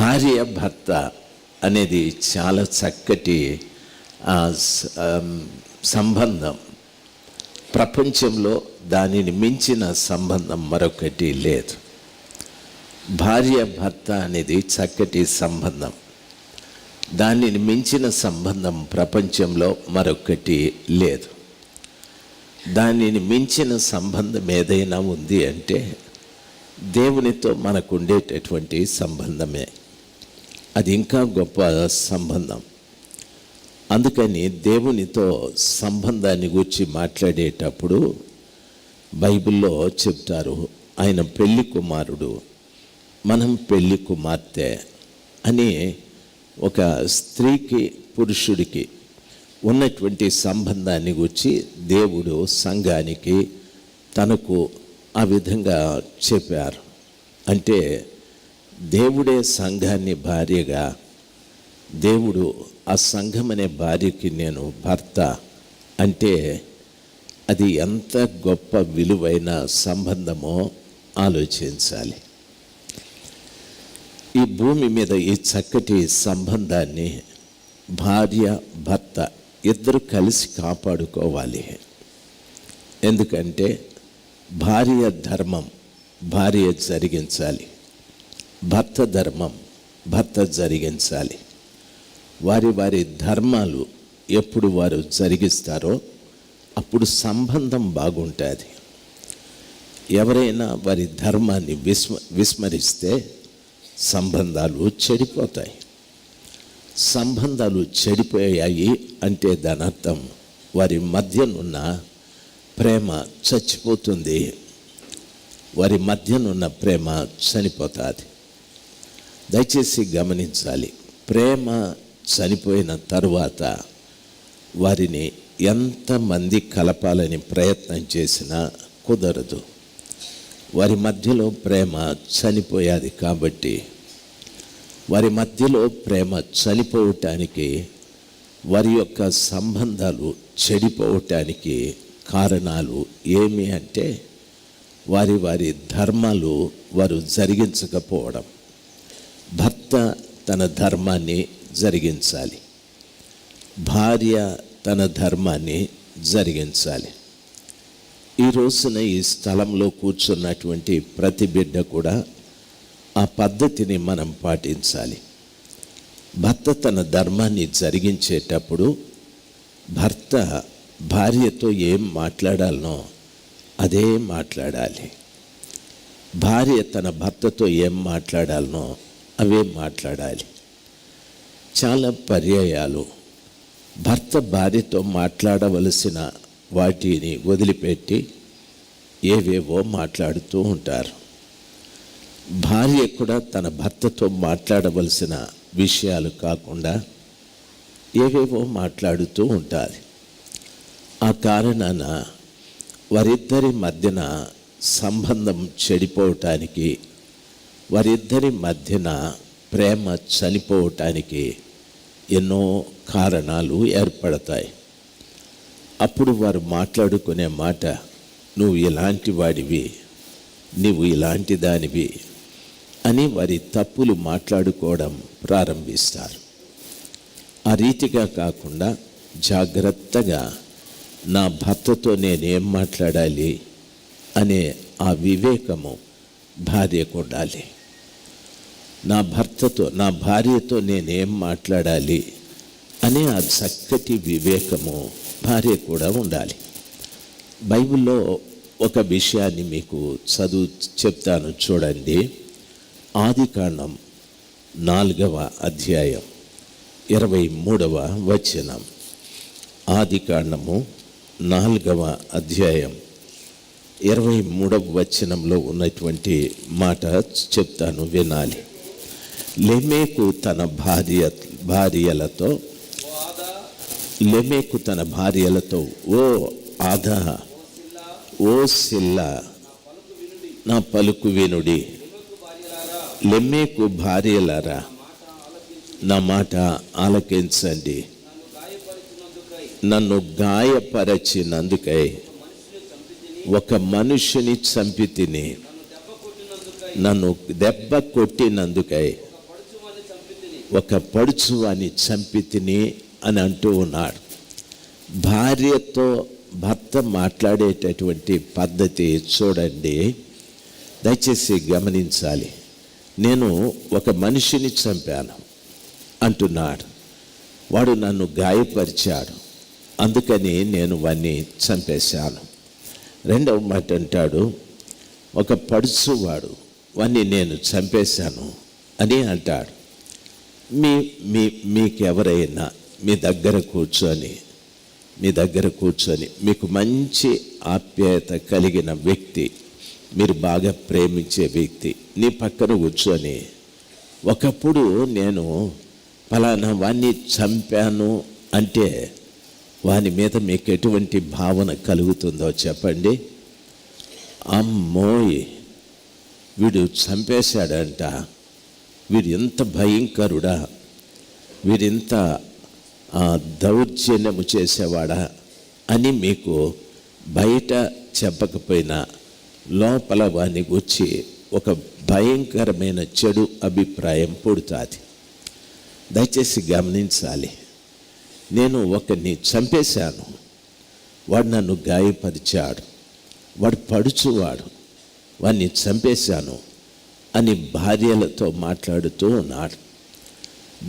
భార్య భర్త అనేది చాలా చక్కటి సంబంధం. ప్రపంచంలో దానిని మించిన సంబంధం మరొకటి లేదు. భార్య భర్త అనేది చక్కటి సంబంధం. దానిని మించిన సంబంధం ప్రపంచంలో మరొకటి లేదు. దానిని మించిన సంబంధం ఏదైనా ఉంది అంటే దేవునితో మనకు ఉండేటటువంటి సంబంధమే. అది ఇంకా గొప్ప సంబంధం. అందుకని దేవునితో సంబంధాన్ని గురించి మాట్లాడేటప్పుడు బైబిల్లో చెప్తారు, ఆయన పెళ్లి కుమారుడు, మనం పెళ్లి కుమార్తె అని. ఒక స్త్రీకి పురుషుడికి ఉన్నటువంటి సంబంధాన్ని గురించి దేవుడు సంఘానికి తనకు ఆ విధంగా చెప్పారు. అంటే దేవుడే సంఘాన్ని భార్యగా, దేవుడు ఆ సంఘం అనే భార్యకి నేను భర్త అంటే అది ఎంత గొప్ప విలువైన సంబంధమో ఆలోచించాలి. ఈ భూమి మీద ఈ చక్కటి సంబంధాన్ని భార్య భర్త ఇద్దరు కలిసి కాపాడుకోవాలి. ఎందుకంటే భార్య ధర్మం భార్య జరిగించాలి, భర్త ధర్మం భర్త జరిగించాలి. వారి వారి ధర్మాలు ఎప్పుడు వారు జరిగిస్తారో అప్పుడు సంబంధం బాగుంటుంది. ఎవరైనా వారి ధర్మాన్ని విస్మరిస్తే సంబంధాలు చెడిపోతాయి. సంబంధాలు చెడిపోయాయి అంటే దాని అర్థం వారి మధ్యనున్న ప్రేమ చచ్చిపోతుంది, వారి మధ్యనున్న ప్రేమ చనిపోతుంది. దయచేసి గమనించాలి, ప్రేమ చనిపోయిన తరువాత వారిని ఎంతమంది కలపాలని ప్రయత్నం చేసినా కుదరదు. వారి మధ్యలో ప్రేమ చనిపోయాది. కాబట్టి వారి మధ్యలో ప్రేమ చనిపోవటానికి, వారి యొక్క సంబంధాలు చెడిపోవటానికి కారణాలు ఏమి అంటే వారి వారి ధర్మాలు వారు జరిగించకపోవడం. భర్త తన ధర్మాన్ని జరిగించాలి, భార్య తన ధర్మాన్ని జరిగించాలి. ఈ రోజున ఈ స్థలంలో కూర్చున్నటువంటి ప్రతి బిడ్డ కూడా ఆ పద్ధతిని మనం పాటించాలి. భర్త తన ధర్మాన్ని జరిగించేటప్పుడు భర్త భార్యతో ఏం మాట్లాడాలనో అదే మాట్లాడాలి, భార్య తన భర్తతో ఏం మాట్లాడాలనో అవే మాట్లాడాలి. చాలా పర్యాయాలు భర్త భార్యతో మాట్లాడవలసిన వాటిని వదిలిపెట్టి ఏవేవో మాట్లాడుతూ ఉంటారు. భార్య కూడా తన భర్తతో మాట్లాడవలసిన విషయాలు కాకుండా ఏవేవో మాట్లాడుతూ ఉంటుంది. ఆ కారణాన వారిద్దరి మధ్యన సంబంధం చెడిపోవటానికి, వారిద్దరి మధ్యన ప్రేమ చనిపోవటానికి ఎన్నో కారణాలు ఏర్పడతాయి. అప్పుడు వారు మాట్లాడుకునే మాట, నువ్వు ఇలాంటి వాడివి, నీవు ఇలాంటి దానివి అని వారి తప్పులు మాట్లాడుకోవడం ప్రారంభిస్తారు. ఆ రీతిగా కాకుండా జాగ్రత్తగా నా భర్తతో నేనేం మాట్లాడాలి అనే ఆ వివేకము భార్యకు ఉండాలి. నా భార్యతో నేనేం మాట్లాడాలి అనే ఆ చక్కటి వివేకము భార్య కూడా ఉండాలి. బైబిల్లో ఒక విషయాన్ని మీకు చెప్తాను చూడండి. ఆదికాండం 4వ అధ్యాయం 23వ వచనం. ఆదికాండము 4వ అధ్యాయం 23వ వచనంలో ఉన్నటువంటి మాట చెప్తాను, వినాలి. లెమెకు తన భార్యలతో ఓ ఆదా, ఓ సిల్లా, నా పలుకు వినుడి. లెమెకు భార్యలారా, నా మాట ఆలకించండి. నన్ను గాయపరచినందుకై ఒక మనుషుని చంపితిని, నన్ను దెబ్బ కొట్టినందుకై ఒక పడుచువాని చంపి తిని అని అంటూ ఉన్నాడు. భార్యతో భర్త మాట్లాడేటటువంటి పద్ధతి చూడండి, దయచేసి గమనించాలి. నేను ఒక మనిషిని చంపాను అంటున్నాడు. వాడు నన్ను గాయపరిచాడు, అందుకని నేను వాడిని చంపేశాను. రెండవ మాట అంటాడు, ఒక పడుచువాడు వాడిని నేను చంపేశాను అని అంటాడు. మీకెవరైనా మీ దగ్గర కూర్చొని మీకు మంచి ఆప్యాయత కలిగిన వ్యక్తి, మీరు బాగా ప్రేమించే వ్యక్తి నీ పక్కన కూర్చొని, ఒకప్పుడు నేను ఫలానా వాణ్ణి చంపాను అంటే వాని మీద మీకు ఎటువంటి భావన కలుగుతుందో చెప్పండి. అమ్మోయ్, వీడు చంపేశాడంట, వీడు ఎంత భయంకరుడా, వీడింత దౌర్జన్యము చేసేవాడా అని మీకు బయట చెప్పకపోయినా లోపల వాని గురించి ఒక భయంకరమైన చెడు అభిప్రాయం పుడుతుంది. దయచేసి గమనించాలి. నేను ఒకరిని చంపేశాను, వాడు నన్ను గాయపరిచాడు, వాడు పడుచువాడు, వాడిని చంపేశాను అని భార్యలతో మాట్లాడుతూ ఉన్నాడు.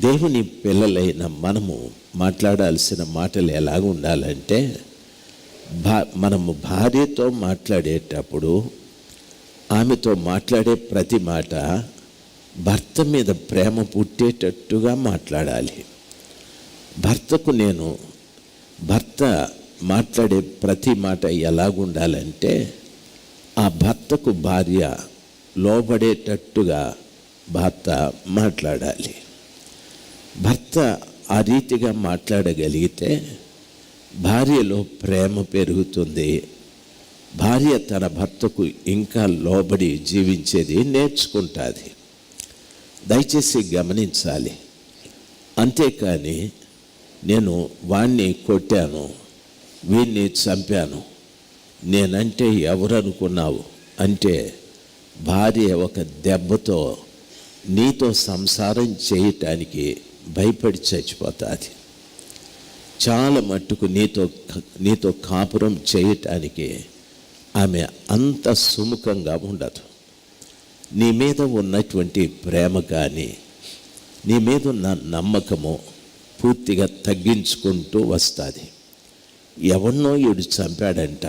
దేవుని పిల్లలైన మనము మాట్లాడాల్సిన మాటలు ఎలాగ ఉండాలంటే, మనము భార్యతో మాట్లాడేటప్పుడు ఆమెతో మాట్లాడే ప్రతి మాట భర్త మీద ప్రేమ పుట్టేటట్టుగా మాట్లాడాలి. భర్త మాట్లాడే ప్రతి మాట ఎలాగుండాలంటే, ఆ భర్తకు భార్య లోబడేటట్టుగా భర్త మాట్లాడాలి. భర్త ఆ రీతిగా మాట్లాడగలిగితే భార్యలో ప్రేమ పెరుగుతుంది. భార్య తన భర్తకు ఇంకా లోబడి జీవించేది నేర్చుకుంటుంది. దయచేసి గమనించాలి. అంతేకాని నేను వాణ్ణి కొట్టాను, వీణ్ణి చంపాను, నేనంటే ఎవరనుకున్నావు అంటే భార్య ఒక దెబ్బతో నీతో సంసారం చేయటానికి భయపడి చచ్చిపోతుంది. చాలా మట్టుకు నీతో కాపురం చేయటానికి ఆమె అంత సుముఖంగా ఉండదు. నీ మీద ఉన్నటువంటి ప్రేమ కానీ నీ మీద ఉన్న నమ్మకము పూర్తిగా తగ్గించుకుంటూ వస్తుంది. ఎవరినో వీడు చంపాడంట,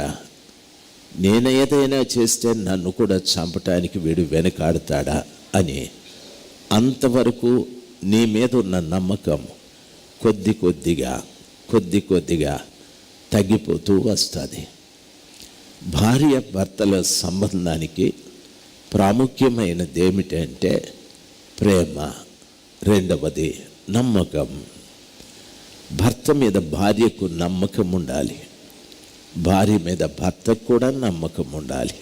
నేను ఏదైనా చేస్తే నన్ను కూడా చంపటానికి వీడు వెనకాడతాడా అని అంతవరకు నీ మీద ఉన్న నమ్మకం కొద్ది కొద్దిగా తగ్గిపోతూ వస్తుంది. భార్య భర్తల సంబంధానికి ప్రాముఖ్యమైనది ఏమిటంటే ప్రేమ, రెండవది నమ్మకం. భర్త మీద భార్యకు నమ్మకం ఉండాలి, భార్య మీద భర్తకు కూడా నమ్మకం ఉండాలి.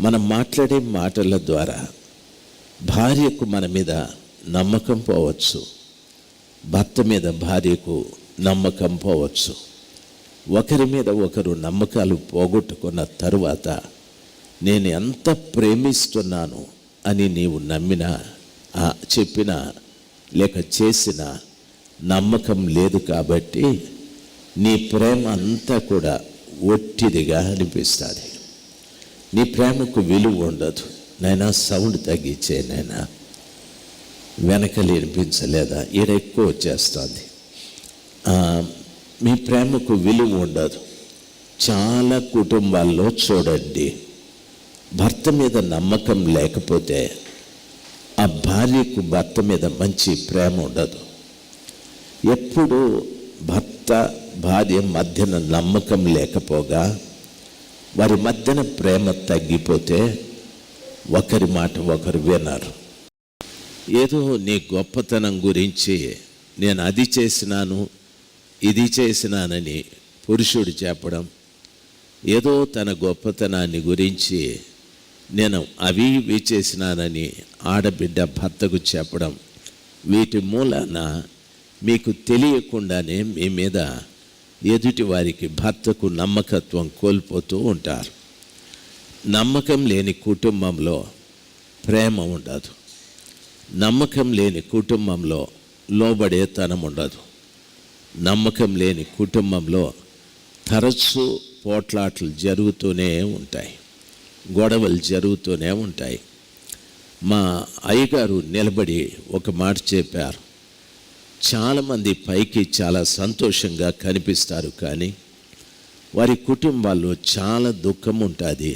మనం మాట్లాడే మాటల ద్వారా భార్యకు మన మీద నమ్మకం పోవచ్చు, భర్త మీద భార్యకు నమ్మకం పోవచ్చు. ఒకరి మీద ఒకరు నమ్మకాలు పోగొట్టుకున్న తరువాత నేను ఎంత ప్రేమిస్తున్నాను అని నీవు నమ్మినా, చెప్పినా లేక చేసినా నమ్మకం లేదు కాబట్టి నీ ప్రేమ అంతా కూడా ఒట్టిదిగా అనిపిస్తుంది. నీ ప్రేమకు విలువ ఉండదు. నైనా సౌండ్ తగ్గించే, నైనా వెనకలు వినిపించలేదా, ఈడ ఎక్కువ వచ్చేస్తుంది. మీ ప్రేమకు విలువ ఉండదు. చాలా కుటుంబాల్లో చూడండి, భర్త మీద నమ్మకం లేకపోతే ఆ భార్యకు భర్త మీద మంచి ప్రేమ ఉండదు. ఎప్పుడు భర్త భార్య మధ్యన నమ్మకం లేకపోగా వారి మధ్యన ప్రేమ తగ్గిపోతే ఒకరి మాట ఒకరు వినరు. ఏదో నీ గొప్పతనం గురించి నేను అది చేసినాను ఇది చేసినానని పురుషుడు చెప్పడం, ఏదో తన గొప్పతనాన్ని గురించి నేను అవి ఇవి చేసినానని ఆడబిడ్డ భర్తకు చెప్పడం, వీటి మూలాన మీకు తెలియకుండానే మీ మీద ఎదుటి వారికి భర్తకు నమ్మకత్వం కోల్పోతూ ఉంటారు. నమ్మకం లేని కుటుంబంలో ప్రేమ ఉండదు. నమ్మకం లేని కుటుంబంలో లోబడేతనం ఉండదు. నమ్మకం లేని కుటుంబంలో తరచూ పోట్లాటలు జరుగుతూనే ఉంటాయి, గొడవలు జరుగుతూనే ఉంటాయి. మా అయ్యగారు నిలబడి ఒక మాట చెప్పారు. చాలామంది పైకి చాలా సంతోషంగా కనిపిస్తారు, కానీ వారి కుటుంబాల్లో చాలా దుఃఖం ఉంటుంది,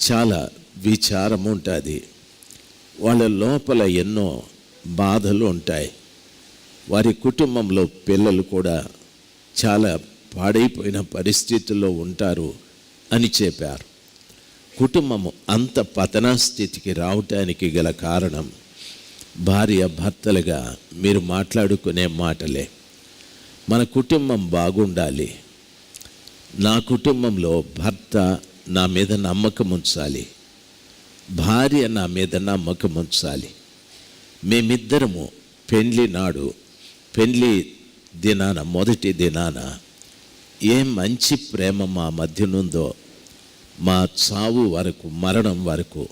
చాలా విచారం ఉంటుంది, వాళ్ళ లోపల ఎన్నో బాధలు ఉంటాయి. వారి కుటుంబంలో పిల్లలు కూడా చాలా పాడైపోయిన పరిస్థితుల్లో ఉంటారు అని చెప్పారు. కుటుంబము అంత పతనా స్థితికి రావటానికి గల కారణం భార్య భర్తలుగా మీరు మాట్లాడుకునే మాటలే. మన కుటుంబం బాగుండాలి, నా కుటుంబంలో భర్త నా మీద నమ్మకం ఉంచాలి, భార్య నా మీద నమ్మకం ఉంచాలి. మేమిద్దరము పెండ్లి దినాన, మొదటి దినాన ఏ మంచి ప్రేమ మా మధ్యనుందో, మా చావు వరకు, మరణం వరకు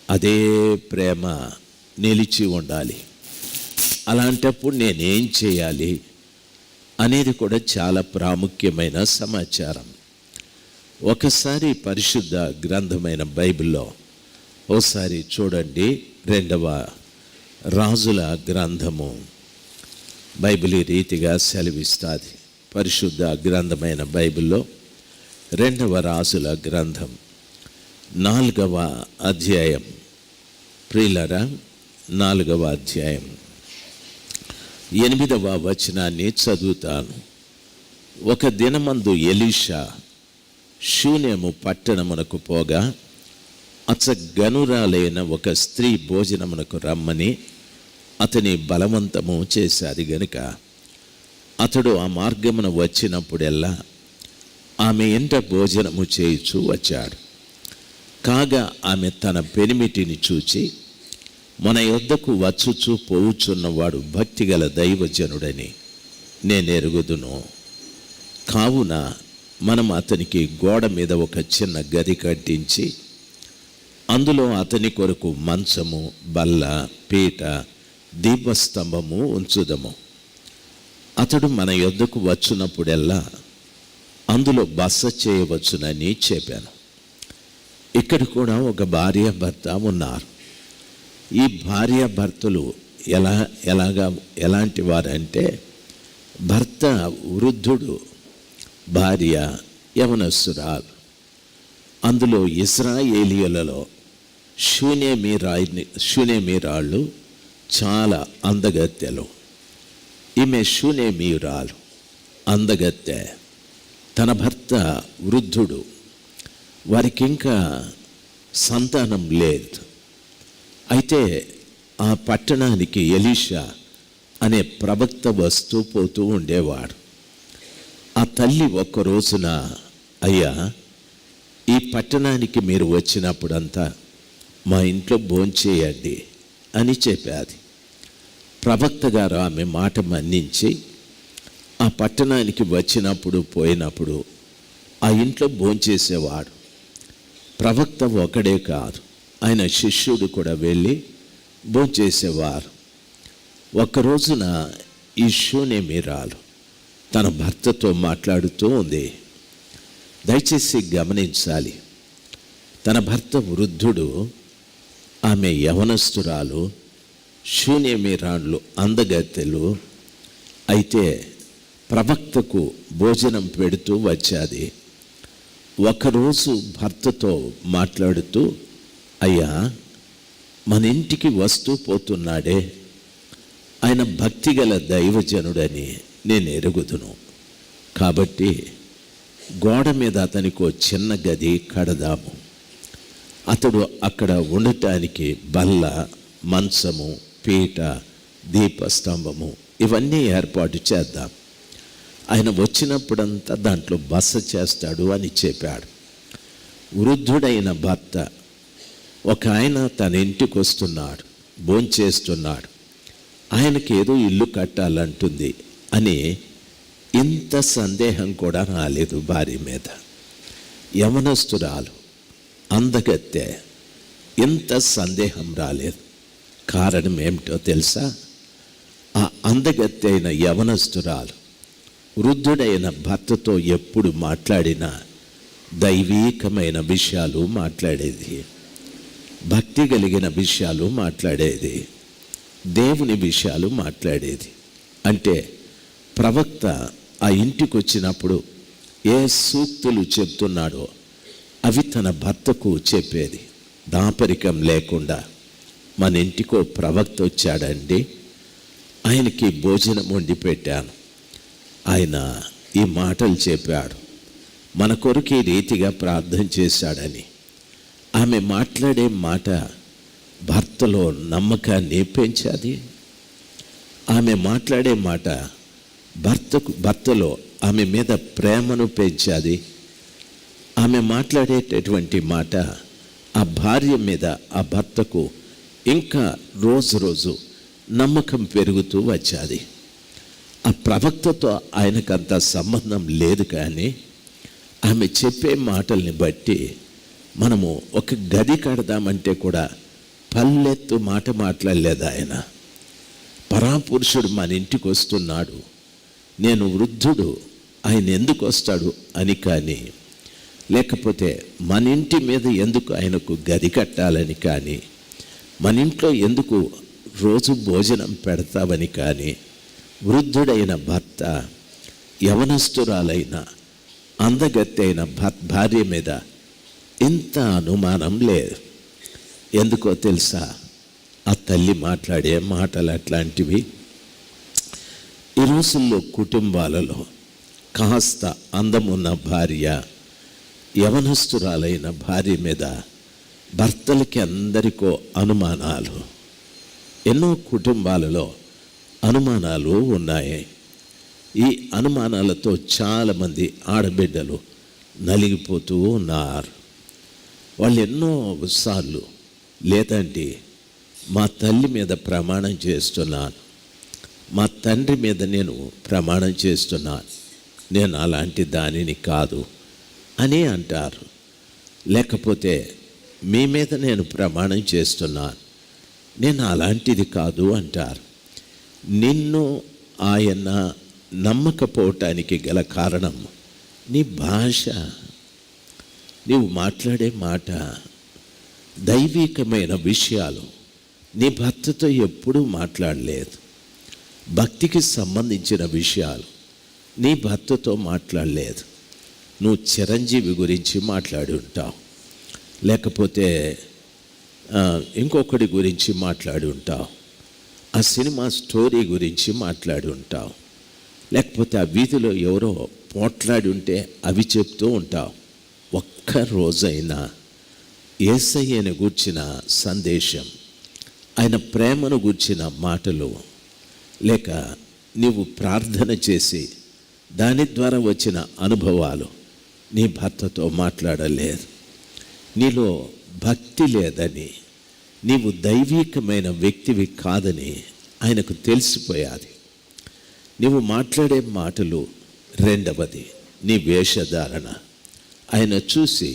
అదే ప్రేమ నిలిచి ఉండాలి. అలాంటప్పుడు నేనేం చేయాలి అనేది కూడా చాలా ప్రాముఖ్యమైన సమాచారం. ఒకసారి పరిశుద్ధ గ్రంథమైన బైబిల్లో ఒకసారి చూడండి. 2వ రాజుల గ్రంథము బైబిల్ ఈ రీతిగా సెలవిస్తుంది. పరిశుద్ధ గ్రంథమైన బైబిల్లో 2వ రాజుల గ్రంథం 4వ అధ్యాయం, ప్రియులారా 4వ అధ్యాయం 8వ వచనాన్ని చదువుతాను. ఒక దినమందు ఎలీషా షూనేము పట్టణమునకు పోగా గనురాలైన ఒక స్త్రీ భోజనమునకు రమ్మని అతని బలవంతము చేశాది గనుక అతడు ఆ మార్గమున వచ్చినప్పుడెల్లా ఆమె ఇంట భోజనము చేయుచూ వచ్చాడు. కాగా ఆమె తన పెనిమిటిని చూచి, మన యొద్దకు వచ్చుచూ పోవుచున్నవాడు భక్తిగల దైవజనుడని నేను ఎరుగుదును. కావున మనం అతనికి గోడ మీద ఒక చిన్న గది కట్టించి అందులో అతని కొరకు మంచము, బల్ల, పీట, దీపస్తంభము ఉంచుదము. అతడు మన యొద్దకు వచ్చినప్పుడెల్లా అందులో బస చేయవచ్చునని చెప్పాను. ఇక్కడ కూడా ఒక భార్య భర్త ఉన్నారు. ఈ భార్య భర్తలు ఎలాంటి వారంటే, భర్త వృద్ధుడు, భార్య యవనస్తురాలు. అందులో ఇశ్రాయేలీయులలో షూనేమీరాళ్ళు చాలా అందగత్తెలు. ఈమె షూనేమీరాలు అందగత్తె. తన భర్త వృద్ధుడు, వారికి ఇంకా సంతానం లేదు. అయితే ఆ పట్టణానికి ఎలీషా అనే ప్రవక్త వస్తూ పోతూ ఉండేవాడు. ఆ తల్లి ఒక్క రోజున, అయ్యా, ఈ పట్టణానికి మీరు వచ్చినప్పుడంతా మా ఇంట్లో భోంచేయండి అని చెప్పాది. ప్రవక్త గారు ఆమె మాట మన్నించి ఆ పట్టణానికి వచ్చినప్పుడు పోయినప్పుడు ఆ ఇంట్లో భోంచేసేవాడు. ప్రవక్త ఒకడే కాదు, ఆయన శిష్యుడు కూడా వెళ్ళి భోంచేసేవారు. ఒక్కరోజున ఈ షూనేమీరాలు తన భర్తతో మాట్లాడుతూ ఉంది. దయచేసి గమనించాలి, తన భర్త వృద్ధుడు, ఆమె యవనస్తురాలు, షూనేమీరాళ్ళు అందగత్తెలు. అయితే ప్రవక్తకు భోజనం పెడుతూ వచ్చాది. ఒకరోజు భర్తతో మాట్లాడుతూ, అయ్యా, మన ఇంటికి వస్తూ పోతున్నాడే, ఆయన భక్తిగల దైవజనుడని నేను ఎరుగుదును. కాబట్టి గోడ మీద అతనికి చిన్న గది కడదాము. అతడు అక్కడ ఉండటానికి బల్ల, మంచము, పీట, దీపస్తంభము ఇవన్నీ ఏర్పాటు చేద్దాం. ఆయన వచ్చినప్పుడంతా దాంట్లో బస చేస్తాడు అని చెప్పాడు. వృద్ధుడైన భర్త ఒక ఆయన తన ఇంటికి వస్తున్నాడు, భోంచేస్తున్నాడు, ఆయనకి ఏదో ఇల్లు కట్టాలంటుంది అని ఇంత సందేహం కూడా రాలేదు భార్య మీద. యవనస్తురాలు, అందగత్తె, ఇంత సందేహం రాలేదు. కారణం ఏమిటో తెలుసా? ఆ అందగత్తె అయిన యవనస్తురాలు వృద్ధుడైన భర్తతో ఎప్పుడు మాట్లాడినా దైవీకమైన విషయాలు మాట్లాడేది, భక్తి కలిగిన విషయాలు మాట్లాడేది, దేవుని విషయాలు మాట్లాడేది. అంటే ప్రవక్త ఆ ఇంటికి వచ్చినప్పుడు ఏ సూక్తులు చెప్తున్నాడో అవి తన భర్తకు చెప్పేది. దాపరికం లేకుండా మన ఇంటికో ప్రవక్త వచ్చాడండి, ఆయనకి భోజనం వండి పెట్టాను, ఆయన ఈ మాటలు చెప్పాడు, మన కొరకు ఈ రీతిగా ప్రార్థన చేశాడని ఆమె మాట్లాడే మాట భర్తలో నమ్మకాన్ని పెంచాది. ఆమె మాట్లాడే మాట భర్తలో ఆమె మీద ప్రేమను పెంచాది. ఆమె మాట్లాడేటటువంటి మాట ఆ భార్య మీద ఆ భర్తకు ఇంకా రోజు రోజు నమ్మకం పెరుగుతూ వచ్చాది. ఆ ప్రవక్తతో ఆయనకంత సంబంధం లేదు, కానీ ఆమె చెప్పే మాటల్ని బట్టి మనము ఒక గది కడదామంటే కూడా పల్లెత్తు మాట మాట్లాడలేదు. ఆయన పరాపురుషుడు మన ఇంటికి వస్తున్నాడు, నేను వృద్ధుడు, ఆయన ఎందుకు వస్తాడు అని, కానీ లేకపోతే మన ఇంటి మీద ఎందుకు ఆయనకు గది కట్టాలని కానీ, మన ఇంట్లో ఎందుకు రోజు భోజనం పెడతావని కానీ వృద్ధుడైన భర్త యవనస్తురాలైన అందగత్తె అయిన భార్య మీద ఇంత అనుమానం లేదు. ఎందుకో తెలుసా? ఆ తల్లి మాట్లాడే మాటలు అట్లాంటివి. ఈ రోజుల్లో కుటుంబాలలో కాస్త అందమున్న భార్య, యవనస్తురాలైన భార్య మీద భర్తలకి అందరికో అనుమానాలు. ఎన్నో కుటుంబాలలో అనుమానాలు ఉన్నాయి. ఈ అనుమానాలతో చాలామంది ఆడబిడ్డలు నలిగిపోతూ ఉన్నారు. వాళ్ళు ఎన్నో సార్లు, లేదండి మా తల్లి మీద ప్రమాణం చేస్తున్నాను, మా తండ్రి మీద నేను ప్రమాణం చేస్తున్నాను, నేను అలాంటి దానిని కాదు అని అంటారు. లేకపోతే మీ మీద నేను ప్రమాణం చేస్తున్నాను, నేను అలాంటిది కాదు అంటారు. నిన్ను ఆయన నమ్మకపోవటానికి గల కారణం నీ భాష, నీవు మాట్లాడే మాట. దైవికమైన విషయాలు నీ భర్తతో ఎప్పుడూ మాట్లాడలేదు. భక్తికి సంబంధించిన విషయాలు నీ భర్తతో మాట్లాడలేదు. నువ్వు చిరంజీవి గురించి మాట్లాడి ఉంటావు, లేకపోతే ఇంకొకటి గురించి మాట్లాడి ఉంటావు, ఆ సినిమా స్టోరీ గురించి మాట్లాడి ఉంటావు, లేకపోతే ఆ వీధిలో ఎవరో పోట్లాడి ఉంటే అవి చెప్తూ ఉంటావు. ఒక్క రోజైనా యేసయ్యను గూర్చిన సందేశం, ఆయన ప్రేమను గూర్చిన మాటలు, లేక నీవు ప్రార్థన చేసి దాని ద్వారా వచ్చిన అనుభవాలు నీ భర్తతో మాట్లాడలేదు. నీలో భక్తి లేదని, నీవు దైవికమైన వ్యక్తివి కాదని ఆయనకు తెలిసిపోయాది. నీవు మాట్లాడే మాటలు. రెండవది నీ వేషధారణ. ఆయన చూసి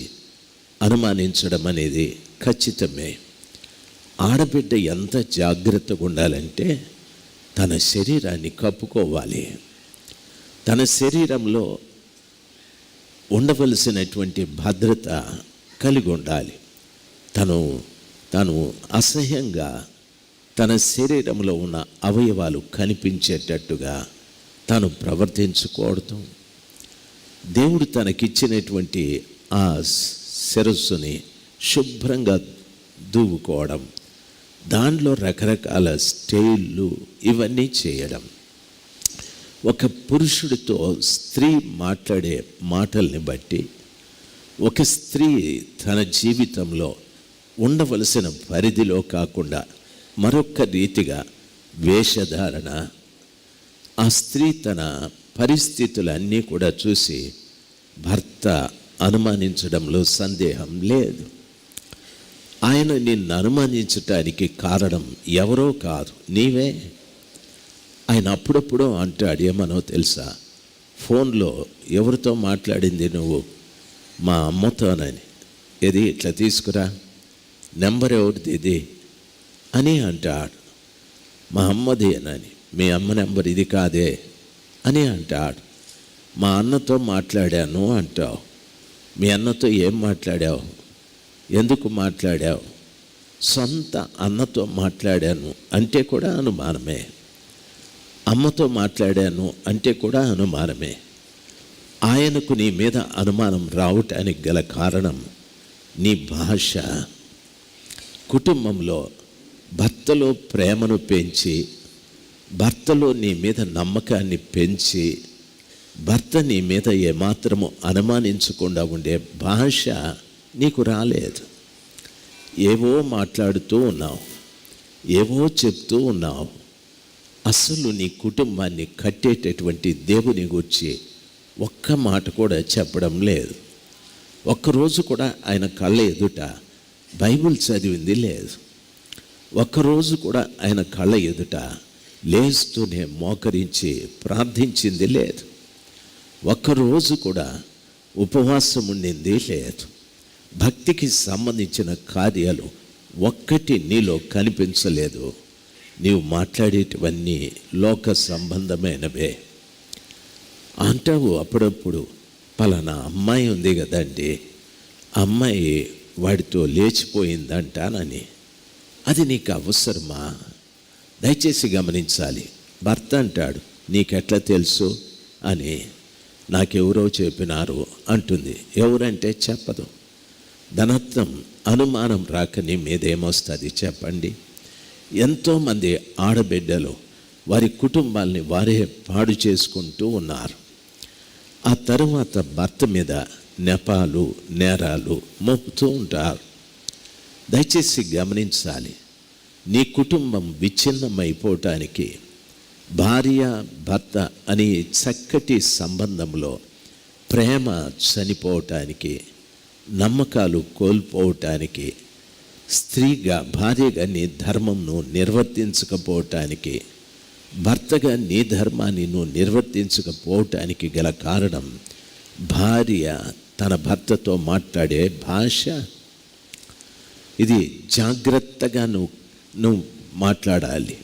అనుమానించడం అనేది ఖచ్చితమే. ఆడబిడ్డ ఎంత జాగ్రత్తగా ఉండాలంటే తన శరీరాన్ని కప్పుకోవాలి. తన శరీరంలో ఉండవలసినటువంటి భద్రత కలిగి ఉండాలి. తను అసహ్యంగా తన శరీరంలో ఉన్న అవయవాలు కనిపించేటట్టుగా తాను ప్రవర్తించకూడదు. దేవుడు తనకిచ్చినటువంటి ఆ శిరస్సుని శుభ్రంగా దూవుకోవడం, దానిలో రకరకాల స్టైళ్ళు ఇవన్నీ చేయడం. ఒక పురుషుడితో స్త్రీ మాట్లాడే మాటల్ని బట్టి ఒక స్త్రీ తన జీవితంలో ఉండవలసిన పరిధిలో కాకుండా మరొక రీతిగా వేషధారణ, ఆ స్త్రీ తన పరిస్థితులన్నీ కూడా చూసి భర్త అనుమానించడంలో సందేహం లేదు. ఆయన నిన్ను అనుమానించటానికి కారణం ఎవరో కాదు, నీవే. ఆయన అప్పుడప్పుడు అంటాడు, ఏమనో తెలుసా, ఫోన్లో ఎవరితో మాట్లాడింది నువ్వు? మా అమ్మతోనని. ఇది ఇట్లా తీసుకురా, నెంబర్ ఎవరిది ఇది అని అంటాడు. మా అమ్మదేనని, మీ అమ్మ నెంబర్ ఇది కాదే అని అంటాడు. మా అన్నతో మాట్లాడాను అంటావు. మీ అన్నతో ఏం మాట్లాడావు? ఎందుకు మాట్లాడావు? సొంత అన్నతో మాట్లాడాను అంటే కూడా అనుమానమే. అమ్మతో మాట్లాడాను అంటే కూడా అనుమానమే. ఆయనకు నీ మీద అనుమానం రావటానికి గల కారణం నీ భాష. కుటుంబంలో భర్తలో ప్రేమను పెంచి, భర్తలో నీ మీద నమ్మకాన్ని పెంచి, భర్త నీ మీద ఏమాత్రము అనుమానించకుండా ఉండే భాష నీకు రాలేదు. ఏవో మాట్లాడుతూ ఉన్నావు, ఏవో చెప్తూ ఉన్నావు. అసలు నీ కుటుంబాన్ని కట్టేటటువంటి దేవుని గురించి ఒక్క మాట కూడా చెప్పడం లేదు. ఒక్కరోజు కూడా ఆయన కళ్ళ ఎదుట బైబిల్ చదివింది లేదు. ఒక్కరోజు కూడా ఆయన కళ్ళ ఎదుట లేస్తూనే మోకరించి ప్రార్థించింది లేదు. ఒక్కరోజు కూడా ఉపవాసం ఉండింది లేదు. భక్తికి సంబంధించిన కార్యాలు ఒక్కటి నీలో కనిపించలేదు. నీవు మాట్లాడేటివన్నీ లోక సంబంధమైనవే. అంటావు అప్పుడప్పుడు, పలానా అమ్మాయి ఉంది కదండి, అమ్మాయి వాడితో లేచిపోయిందంటానని. అది నీకు అవసరమా? దయచేసి గమనించాలి. భర్త అంటాడు, నీకెట్లా తెలుసు అని. నాకెవరో చెప్పినారు అంటుంది. ఎవరంటే చెప్పదు. ధనత్వం అనుమానం రాక నీ మీదేమొస్తుంది చెప్పండి? ఎంతోమంది ఆడబిడ్డలు వారి కుటుంబాల్ని వారే పాడు చేసుకుంటూ ఉన్నారు. ఆ తరువాత భర్త మీద నెపాలు నేరాలు మోపుతూ ఉంటారు. దయచేసి గమనించాలి. నీ కుటుంబం విచ్ఛిన్నమైపోవటానికి, భార్య భర్త అనే చక్కటి సంబంధంలో ప్రేమ చనిపోవటానికి, నమ్మకాలు కోల్పోవటానికి, స్త్రీగా భార్యగా నీ ధర్మంను నిర్వర్తించకపోవటానికి, భర్తగా నీ ధర్మాన్ని నువ్వు నిర్వర్తించకపోవటానికి గల కారణం భార్య తన భర్తతో మాట్లాడే భాష. ఇది జాగ్రత్తగా నువ్వు మాట్లాడాలి.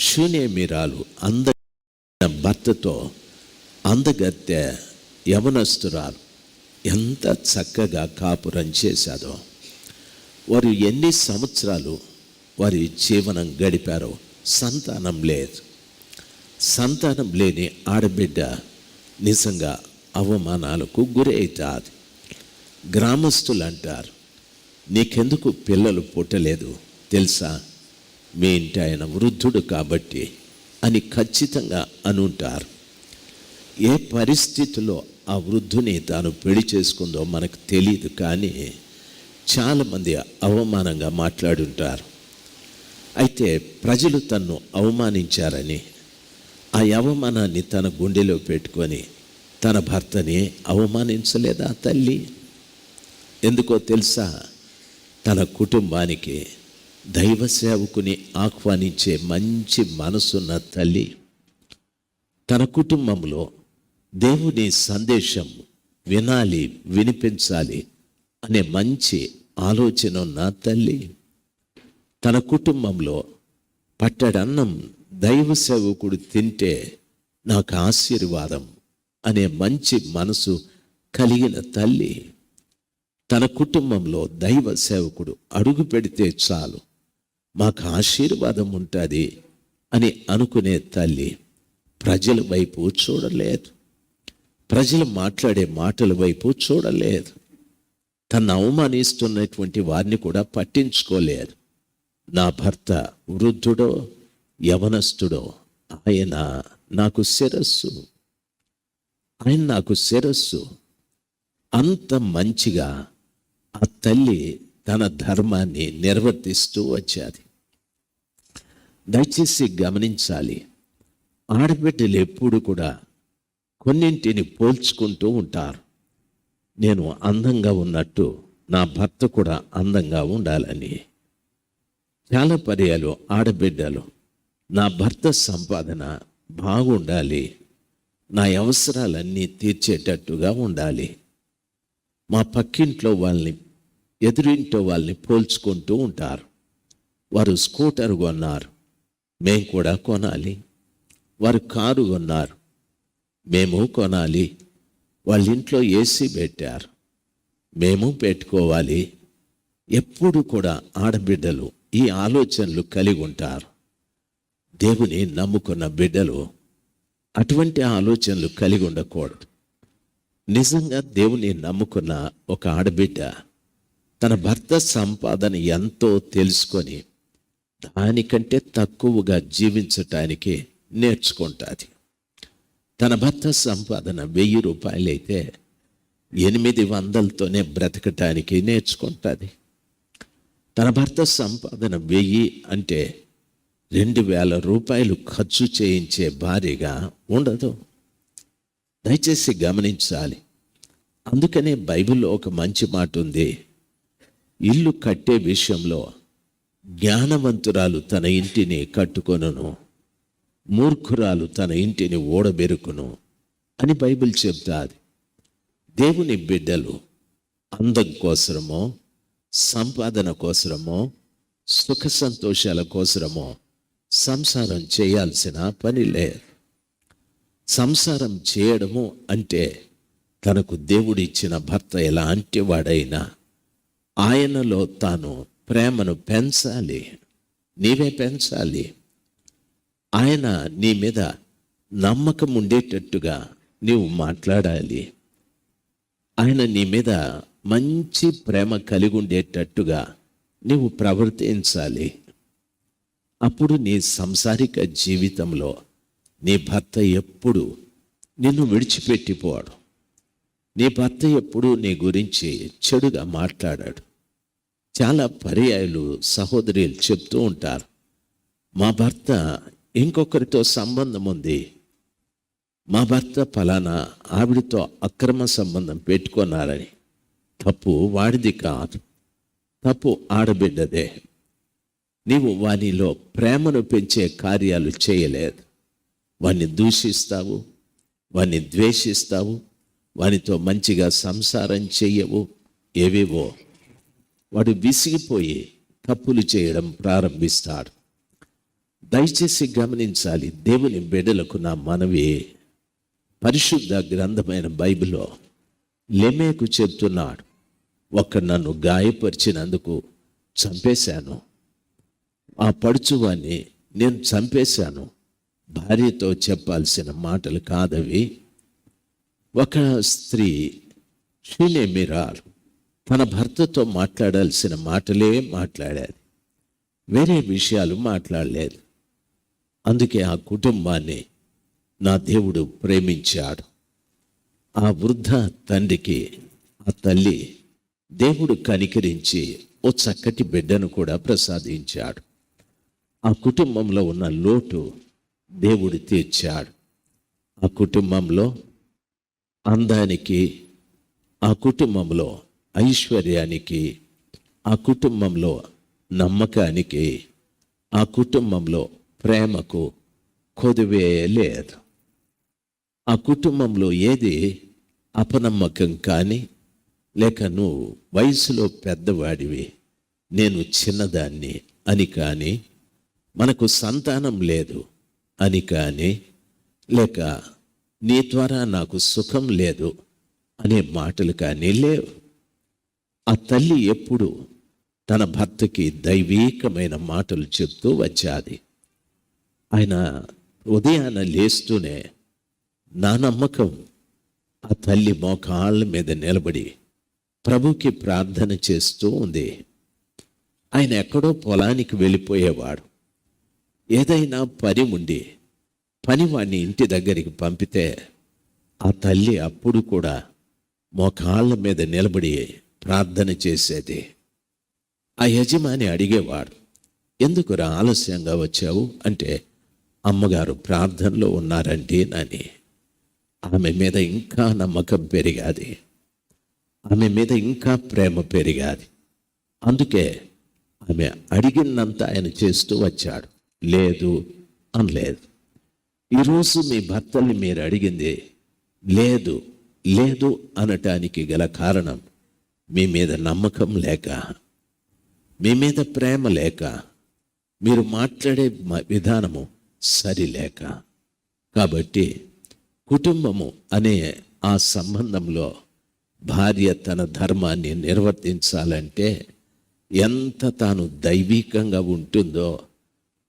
శూన్యమిరాలు భర్తతో అందగత్తె యవనస్తురాలు ఎంత చక్కగా కాపురం చేశాదో. వారు ఎన్ని సంవత్సరాలు వారి జీవనం గడిపారో. సంతానం లేదు. సంతానం లేని ఆడబిడ్డ నిజంగా అవమానాలకు గురి అవుతాది. గ్రామస్తులు అంటారు, నీకెందుకు పిల్లలు పుట్టలేదు తెలుసా? మీ ఇంటి ఆయన వృద్ధుడు కాబట్టి అని ఖచ్చితంగా అనుంటారు. ఏ పరిస్థితిలో ఆ వృద్ధుని తాను పెళ్లి చేసుకుందో మనకు తెలియదు, కానీ చాలామంది అవమానంగా మాట్లాడుంటారు. అయితే ప్రజలు తన్ను అవమానించారని ఆ అవమానాన్ని తన గుండెలో పెట్టుకొని తన భర్తని అవమానించలేదా తల్లి? ఎందుకో తెలుసా? తన కుటుంబానికి దైవ సేవకుని ఆహ్వానించే మంచి మనసున్న తల్లి, తన కుటుంబంలో దేవుని సందేశం వినాలి, వినిపించాలి అనే మంచి ఆలోచన ఉన్న తల్లి, తన కుటుంబంలో పట్టడన్నం దైవ సేవకుడు తింటే నాకు ఆశీర్వాదం అనే మంచి మనసు కలిగిన తల్లి, తన కుటుంబంలో దైవ సేవకుడు అడుగు పెడితే చాలు మాకు ఆశీర్వాదం ఉంటుంది అని అనుకునే తల్లి ప్రజల వైపు చూడలేదు. ప్రజలు మాట్లాడే మాటల వైపు చూడలేదు. తను అవమానిస్తున్నటువంటి వారిని కూడా పట్టించుకోలేదు. నా భర్త వృద్ధుడో యవనస్తుడో, ఆయన నాకు శిరస్సు, ఆయన నాకు శిరస్సు. అంత మంచిగా ఆ తల్లి తన ధర్మాన్ని నిర్వర్తిస్తూ వచ్చేది. దయచేసి గమనించాలి. ఆడబిడ్డలు ఎప్పుడు కూడా కొన్నింటిని పోల్చుకుంటూ ఉంటారు. నేను అందంగా ఉన్నట్టు నా భర్త కూడా అందంగా ఉండాలని. చాలా పర్యాలు ఆడబిడ్డలు నా భర్త సంపాదన బాగుండాలి, నా అవసరాలన్నీ తీర్చేటట్టుగా ఉండాలి. మా పక్కింట్లో వాళ్ళని, ఎదురింట్లో వాళ్ళని పోల్చుకుంటూ ఉంటారు. వారు స్కూటర్ కొన్నారు, మేము కూడా కొనాలి. వారు కారు కొన్నారు, మేము కొనాలి. వాళ్ళ ఇంట్లో ఏసీ పెట్టారు, మేము పెట్టుకోవాలి. ఎప్పుడు కూడా ఆడబిడ్డలు ఈ ఆలోచనలు కలిగి ఉంటారు. దేవుని నమ్ముకున్న బిడ్డలు అటువంటి ఆలోచనలు కలిగి ఉండకూడదు. నిజంగా దేవుని నమ్ముకున్న ఒక ఆడబిడ్డ తన భర్త సంపాదన ఎంతో తెలుసుకొని దానికంటే తక్కువగా జీవించటానికి నేర్చుకుంటుంది. తన భర్త సంపాదన 1000 రూపాయలైతే 800తోనే బ్రతకటానికి నేర్చుకుంటుంది. తన భర్త సంపాదన 1000 అంటే 2000 రూపాయలు ఖర్చు చేయించే భార్యగా ఉండదు. దయచేసి గమనించాలి. అందుకనే బైబిల్లో ఒక మంచి మాట ఉంది. ఇల్లు కట్టే విషయంలో జ్ఞానవంతురాలు తన ఇంటిని కట్టుకొనును, మూర్ఖురాలు తన ఇంటిని ఓడబెరుకును అని బైబిల్ చెప్తాది. దేవుని బిడ్డలు అందం కోసరమో, సంపాదన కోసరమో, సుఖ సంతోషాల కోసరమో సంసారం చేయాల్సిన పని లేదు. సంసారం చేయడము అంటే తనకు దేవుడిచ్చిన భర్త ఎలాంటి వాడైనా ఆయనలో తాను ప్రేమను పెంచాలి. నీవే పెంచాలి. ఆయన నీ మీద నమ్మకం ఉండేటట్టుగా నీవు మాట్లాడాలి. ఆయన నీ మీద మంచి ప్రేమ కలిగి ఉండేటట్టుగా నీవు ప్రవర్తించాలి. అప్పుడు నీ సంసారిక జీవితంలో నీ భర్త ఎప్పుడు నిన్ను విడిచిపెట్టిపోడు. నీ భర్త ఎప్పుడు నీ గురించి చెడుగా మాట్లాడాడు. చాలా పర్యాయాలు సహోదరులు చెప్తూ ఉంటారు, మా భర్త ఇంకొకరితో సంబంధం ఉంది, మా భర్త ఫలానా ఆవిడతో అక్రమ సంబంధం పెట్టుకున్నారని. తప్పు వాడిది కాదు, తప్పు ఆడబిడ్డదే. నీవు వానిలో ప్రేమను పెంచే కార్యాలు చేయలేదు. వాణ్ణి దూషిస్తావు, వాణ్ణి ద్వేషిస్తావు, వానితో మంచిగా సంసారం చెయ్యవు. ఏవేవో వాడు విసిగిపోయి తప్పులు చేయడం ప్రారంభిస్తాడు. దయచేసి గమనించాలి. దేవుని బిడ్డలకు నా మనవి, పరిశుద్ధ గ్రంథమైన బైబిల్లో లెమెకు చెప్తున్నాడు, ఒక్క నన్ను గాయపరిచినందుకు చంపేశాను, ఆ పడుచువాన్ని నేను చంపేశాను. భార్యతో చెప్పాల్సిన మాటలు కాదవి. ఒక స్త్రీ షూనేమిరాలు తన భర్తతో మాట్లాడాల్సిన మాటలే మాట్లాడాలి, వేరే విషయాలు మాట్లాడలేదు. అందుకే ఆ కుటుంబాన్ని నా దేవుడు ప్రేమించాడు. ఆ వృద్ధ తండ్రికి ఆ తల్లి దేవుడు కనికరించి ఓ చక్కటి బిడ్డను కూడా ప్రసాదించాడు. ఆ కుటుంబంలో ఉన్న లోటు దేవుడు తీర్చాడు. ఆ కుటుంబంలో అందానికి, ఆ కుటుంబంలో ఐశ్వర్యానికి, ఆ కుటుంబంలో నమ్మకానికి, ఆ కుటుంబంలో ప్రేమకు కొదువే లేదు. ఆ కుటుంబంలో ఏది అపనమ్మకం కానీ, లేక నువ్వు వయసులో పెద్దవాడివి నేను చిన్నదాన్ని అని కానీ, మనకు సంతానం లేదు అని కానీ, లేక నీ ద్వారా నాకు సుఖం లేదు అనే మాటలు కానీ లేవు. ఆ తల్లి ఎప్పుడు తన భర్తకి దైవీకమైన మాటలు చెప్తూ వచ్చాది. ఆయన ఉదయాన లేస్తూనే నా నమ్మకం ఆ తల్లి మోకాళ్ళ మీద నిలబడి ప్రభుకి ప్రార్థన చేస్తూ ఉంది. ఆయన ఎక్కడో పొలానికి వెళ్ళిపోయేవాడు. ఏదైనా పని ఉండి పనివాడిని ఇంటి దగ్గరికి పంపితే ఆ తల్లి అప్పుడు కూడా మోకాళ్ళ మీద నిలబడి ప్రార్థన చేసేది. ఆ యజమాని అడిగేవాడు, ఎందుకురా ఆలస్యంగా వచ్చావు అంటే, అమ్మగారు ప్రార్థనలో ఉన్నారండి అని. ఆమె మీద ఇంకా నమ్మకం పెరిగాది, ఆమె మీద ఇంకా ప్రేమ పెరిగాది. అందుకే ఆమె అడిగినంత ఆయన చేస్తూ వచ్చాడు. లేదు అనలేదు. ఈరోజు మీ భర్తల్ని మీరు అడిగింది లేదు లేదు అనటానికి గల కారణం మీ మీద నమ్మకం లేక, మీ మీద ప్రేమ లేక, మీరు మాట్లాడే విధానము సరిలేక. కాబట్టి కుటుంబము అనే ఆ సంబంధంలో భార్య తన ధర్మాన్ని నిర్వర్తించాలంటే ఎంత తాను దైవికంగా ఉంటుందో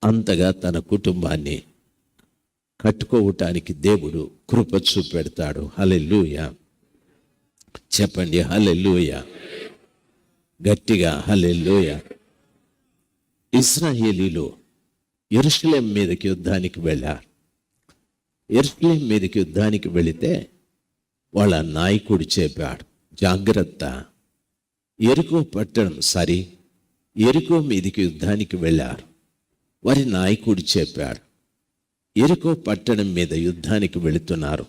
అంతగా తన కుటుంబాన్ని కట్టుకోవటానికి దేవుడు కృప చూపెడతాడు. హల్లెలూయా చెప్పండి, హల్లెలూయా గట్టిగా, హల్లెలూయా. ఇశ్రాయేలీలు యెరూషలేము మీదకి యుద్ధానికి వెళ్ళారు. యెరూషలేము మీదకి యుద్ధానికి వెళితే వాళ్ళ నాయకుడు చెప్పాడు, జాగ్రత్త, యెరికో పట్టణం యెరికో మీదకి యుద్ధానికి వెళ్ళారు. వారి నాయకుడు చెప్పాడు, యెరికో పట్టణం మీద యుద్ధానికి వెళుతున్నారు,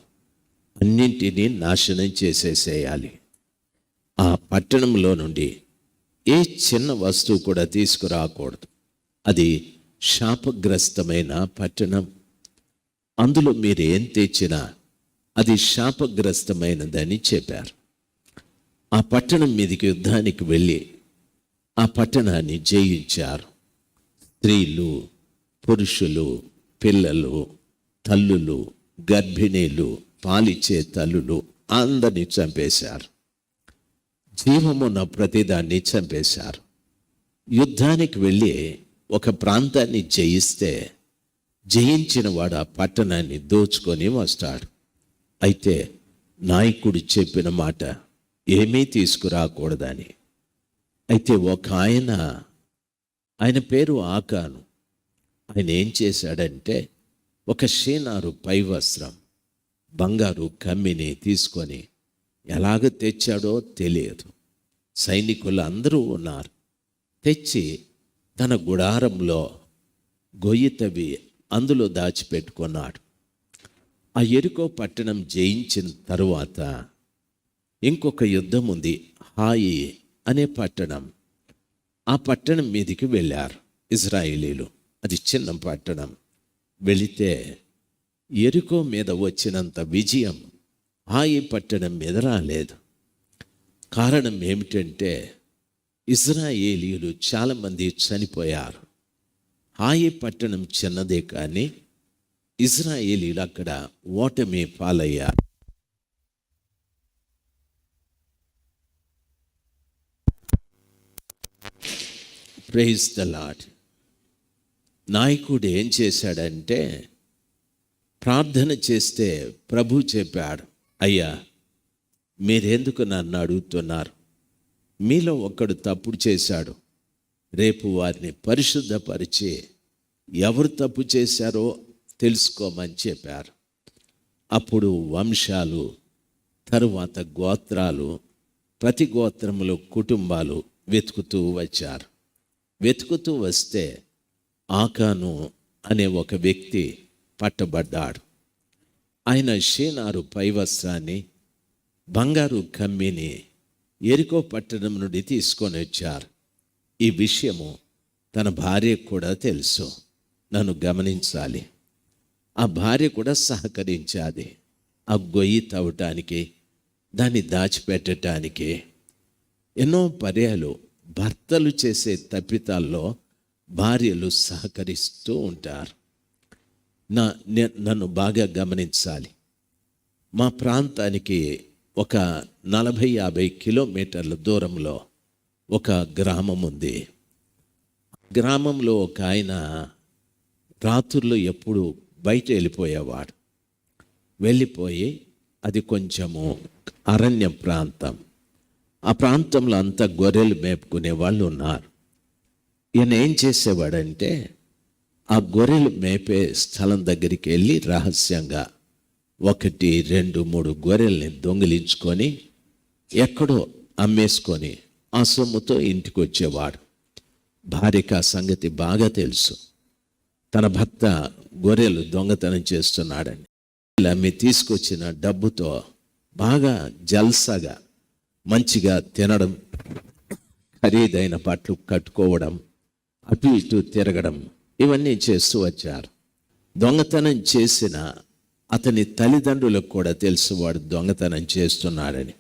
అన్నింటినీ నాశనం చేసేసేయాలి. ఆ పట్టణంలో నుండి ఏ చిన్న వస్తువు కూడా తీసుకురాకూడదు. అది శాపగ్రస్తమైన పట్టణం. అందులో మీరు ఏం తెచ్చినా అది శాపగ్రస్తమైనదని చెప్పారు. ఆ పట్టణం మీదకి యుద్ధానికి వెళ్ళి ఆ పట్టణాన్ని జయించారు. స్త్రీలు, పురుషులు, పిల్లలు, తల్లులు, గర్భిణీలు, పాలిచ్చే తల్లులు అందరినీ చంపేశారు. జీవమున్న ప్రతిదాన్ని చంపేశారు. యుద్ధానికి వెళ్ళి ఒక ప్రాంతాన్ని జయిస్తే జయించిన వాడు ఆ పట్టణాన్ని దోచుకొని వస్తాడు. అయితే నాయకుడు చెప్పిన మాట ఏమీ తీసుకురాకూడదని. అయితే ఒక ఆయన పేరు ఆకాను. ఆయన ఏం చేశాడంటే ఒక షీనారు పై వస్త్రం, బంగారు కమ్మిని తీసుకొని ఎలాగ తెచ్చాడో తెలియదు. సైనికులు అందరూ ఉన్నారు. తెచ్చి తన గుడారంలో గొయ్యి తవ్వి అందులో దాచిపెట్టుకున్నాడు. ఆ యెరికో పట్టణం జయించిన తరువాత ఇంకొక యుద్ధం ఉంది, హాయి అనే పట్టణం. ఆ పట్టణం మీదికి వెళ్ళారు ఇశ్రాయేలీలు. అది చిన్న పట్టణం. వెళితే యెరికో మీద వచ్చినంత విజయం హాయి పట్టణం మీద రాలేదు. కారణం ఏమిటంటే ఇశ్రాయేలీయులు చాలామంది చనిపోయారు. హాయి పట్టణం చిన్నదే, కానీ ఇశ్రాయేలీయులు అక్కడ ఓటమి పాలయ్యారు. Praise the Lord. నాయకుడు ఏం చేశాడంటే ప్రార్థన చేస్తే ప్రభు చెప్పాడు, అయ్యా మీరెందుకు నన్ను అడుగుతున్నారు? మీలో ఒకడు తప్పుడు చేశాడు, రేపు వారిని పరిశుద్ధపరిచి ఎవరు తప్పు చేశారో తెలుసుకోమని చెప్పారు. అప్పుడు వంశాలు, తరువాత గోత్రాలు, ప్రతి గోత్రములో కుటుంబాలు వెతుకుతూ వచ్చారు. వెతుకుతూ వస్తే ఆకాను అనే ఒక వ్యక్తి పట్టబడ్డాడు. ఆయన షీనారు పై వస్త్రాన్ని, బంగారు కమ్మిని యెరికో పట్టణం నుండి తీసుకొని వచ్చారు. ఈ విషయము తన భార్యకు కూడా తెలుసు. నన్ను గమనించాలి. ఆ భార్య కూడా సహకరించాది. ఆ గొయ్యి తవ్వటానికి, దాన్ని దాచిపెట్టడానికి. ఎన్నో పర్యాలు భర్తలు చేసే తప్పితాల్లో భార్యలు సహకరిస్తూ ఉంటారు. నన్ను బాగా గమనించాలి. మా ప్రాంతానికి ఒక 40-50 కిలోమీటర్ల దూరంలో ఒక గ్రామం ఉంది. గ్రామంలో ఒక ఆయన రాత్రుల్లో ఎప్పుడు బయట వెళ్ళిపోయేవాడు. వెళ్ళిపోయి, అది కొంచెము అరణ్య ప్రాంతం. ఆ ప్రాంతంలో అంతా గొర్రెలు మేపుకునే వాళ్ళు ఉన్నారు. ఈయన ఏం చేసేవాడంటే ఆ గొర్రెలు మేపే స్థలం దగ్గరికి వెళ్ళి రహస్యంగా 1, 2, 3 గొర్రెల్ని దొంగిలించుకొని ఎక్కడో అమ్మేసుకొని ఆ సొమ్ముతో ఇంటికి వచ్చేవాడు. భార్యకు ఆ సంగతి బాగా తెలుసు. తన భర్త గొర్రెలు దొంగతనం చేస్తున్నాడని. అమ్మి తీసుకొచ్చిన డబ్బుతో బాగా జల్సాగా మంచిగా తినడం, ఖరీదైన బట్టలు కట్టుకోవడం, అటు ఇటు తిరగడం, ఇవన్నీ చేస్తూ వచ్చారు. దొంగతనం చేసిన అతని తల్లిదండ్రులకు కూడా తెలుసు వాడు దొంగతనం చేస్తున్నాడని.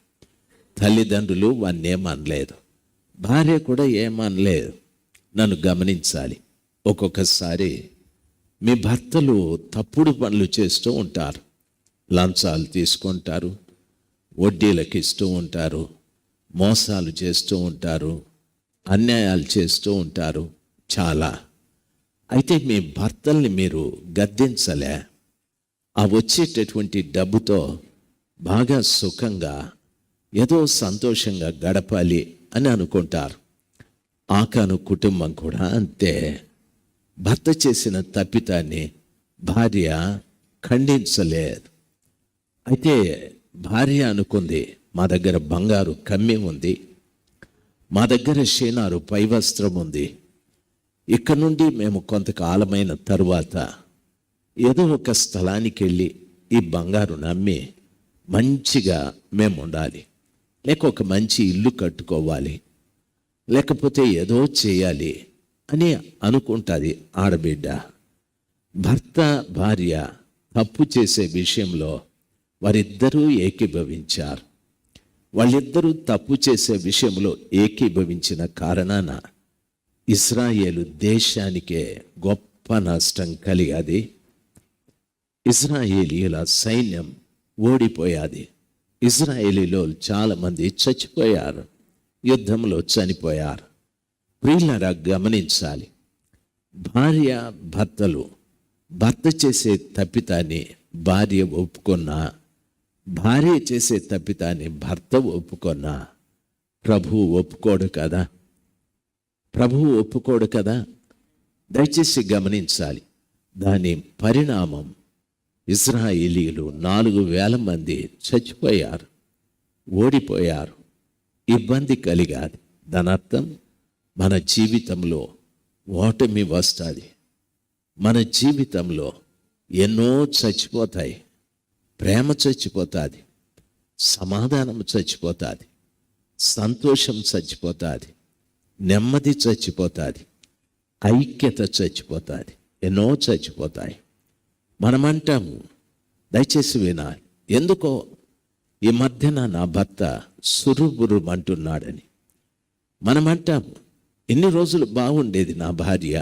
తల్లిదండ్రులు వాడిని ఏమనలేదు, భార్య కూడా ఏమనలేదు. నన్ను గమనించాలి. ఒక్కొక్కసారి మీ భర్తలు తప్పుడు పనులు చేస్తూ ఉంటారు. లంచాలు తీసుకుంటారు, వడ్డీలకు ఇస్తూ ఉంటారు, మోసాలు చేస్తూ ఉంటారు, అన్యాయాలు చేస్తూ ఉంటారు చాలా. అయితే మీ భర్తల్ని మీరు గద్దించలే. ఆ వచ్చేటటువంటి డబ్బుతో బాగా సుఖంగా ఏదో సంతోషంగా గడపాలి అని అనుకుంటారు. ఆకాను కుటుంబం కూడా అంతే. భర్త చేసిన తప్పితాన్ని భార్య ఖండించలేదు. అయితే భార్య అనుకుంది, మా దగ్గర బంగారు కమ్మి ఉంది, మా దగ్గర షీనారు పైవస్త్రం ఉంది, ఇక్కడ నుండి మేము కొంతకాలమైన తరువాత ఏదో ఒక స్థలానికి వెళ్ళి ఈ బంగారు నమ్మి మంచిగా మేము ఉండాలి, లేక ఒక మంచి ఇల్లు కట్టుకోవాలి, లేకపోతే ఏదో చేయాలి అని అనుకుంటుంది ఆడబిడ్డ. భర్త భార్య తప్పు చేసే విషయంలో వారిద్దరూ ఏకీభవించారు. వాళ్ళిద్దరూ తప్పు చేసే విషయంలో ఏకీభవించిన కారణాన ఇశ్రాయేలు దేశానికే గొప్ప నష్టం కలిగేది. ఇశ్రాయేలీయుల సైన్యం ఓడిపోయాది. ఇశ్రాయేలీలో చాలామంది చచ్చిపోయారు, యుద్ధంలో చనిపోయారు. ప్రియులారా, గమనించాలి, భార్య భర్తలు భర్త చేసే తప్పితాన్ని భార్య ఒప్పుకున్నా, భార్య చేసే తప్పితాన్ని భర్త ఒప్పుకున్నా ప్రభువు ఒప్పుకోడు కదా. ప్రభువు ఒప్పుకోడు కదా. దయచేసి గమనించాలి. దాని పరిణామం ఇశ్రాయేలీయులు 4,000 మంది చచ్చిపోయారు, ఓడిపోయారు, ఇబ్బంది కలిగాది. దాని అర్థం మన జీవితంలో ఓటమి వస్తుంది. మన జీవితంలో ఎన్నో చచ్చిపోతాయి. ప్రేమ చచ్చిపోతుంది, సమాధానం చచ్చిపోతుంది, సంతోషం చచ్చిపోతుంది, నెమ్మది చచ్చిపోతుంది, ఐక్యత చచ్చిపోతుంది, ఎన్నో చచ్చిపోతాయి. మనమంటాము, దయచేసి వినాలి, ఎందుకో ఈ మధ్యన నా భర్త సురుబురుమంటున్నాడని. మనమంటాము, ఎన్ని రోజులు బాగుండేది నా భార్య,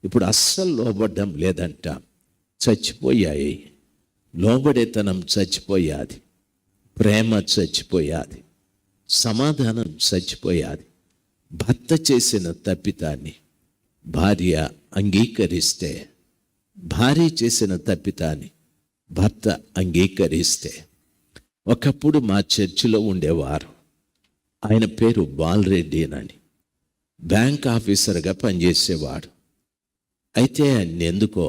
ఇప్పుడు అస్సలు లోబడ్డం లేదంటాం. చచ్చిపోయాయి. లోబడేతనం చచ్చిపోయాది, ప్రేమ చచ్చిపోయాది, సమాధానం చచ్చిపోయాది. భర్త చేసిన తప్పితాన్ని భార్య అంగీకరిస్తే, భార్య చేసిన తప్పితాన్ని భర్త అంగీకరిస్తే. ఒకప్పుడు మా చర్చిలో ఉండేవారు, ఆయన పేరు బాలరెడ్డి అని, బ్యాంక్ ఆఫీసర్గా పనిచేసేవాడు. అయితే ఆయన ఎందుకో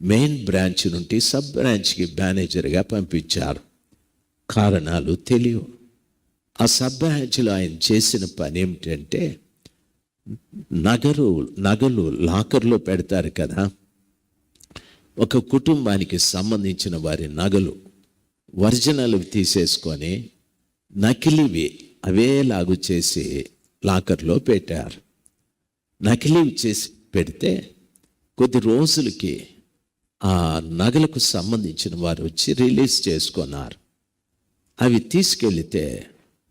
మెయిన్ బ్రాంచ్ నుండి సబ్ బ్రాంచ్కి మేనేజర్గా పంపించారు. కారణాలు తెలియవు. ఆ సబ్ బ్రాంచ్లో ఆయన చేసిన పని ఏమిటంటే, నగలు లాకర్లో పెడతారు కదా, ఒక కుటుంబానికి సంబంధించిన వారి నగలు ఒరిజినల్ తీసేసుకొని నకిలీవి అవేలాగు చేసి లాకర్లో పెట్టారు. నకిలీవి చేసి పెడితే కొద్ది రోజులకి ఆ నగలకు సంబంధించిన వారు వచ్చి రిలీజ్ చేసుకున్నారు. అవి తీసుకెళ్తే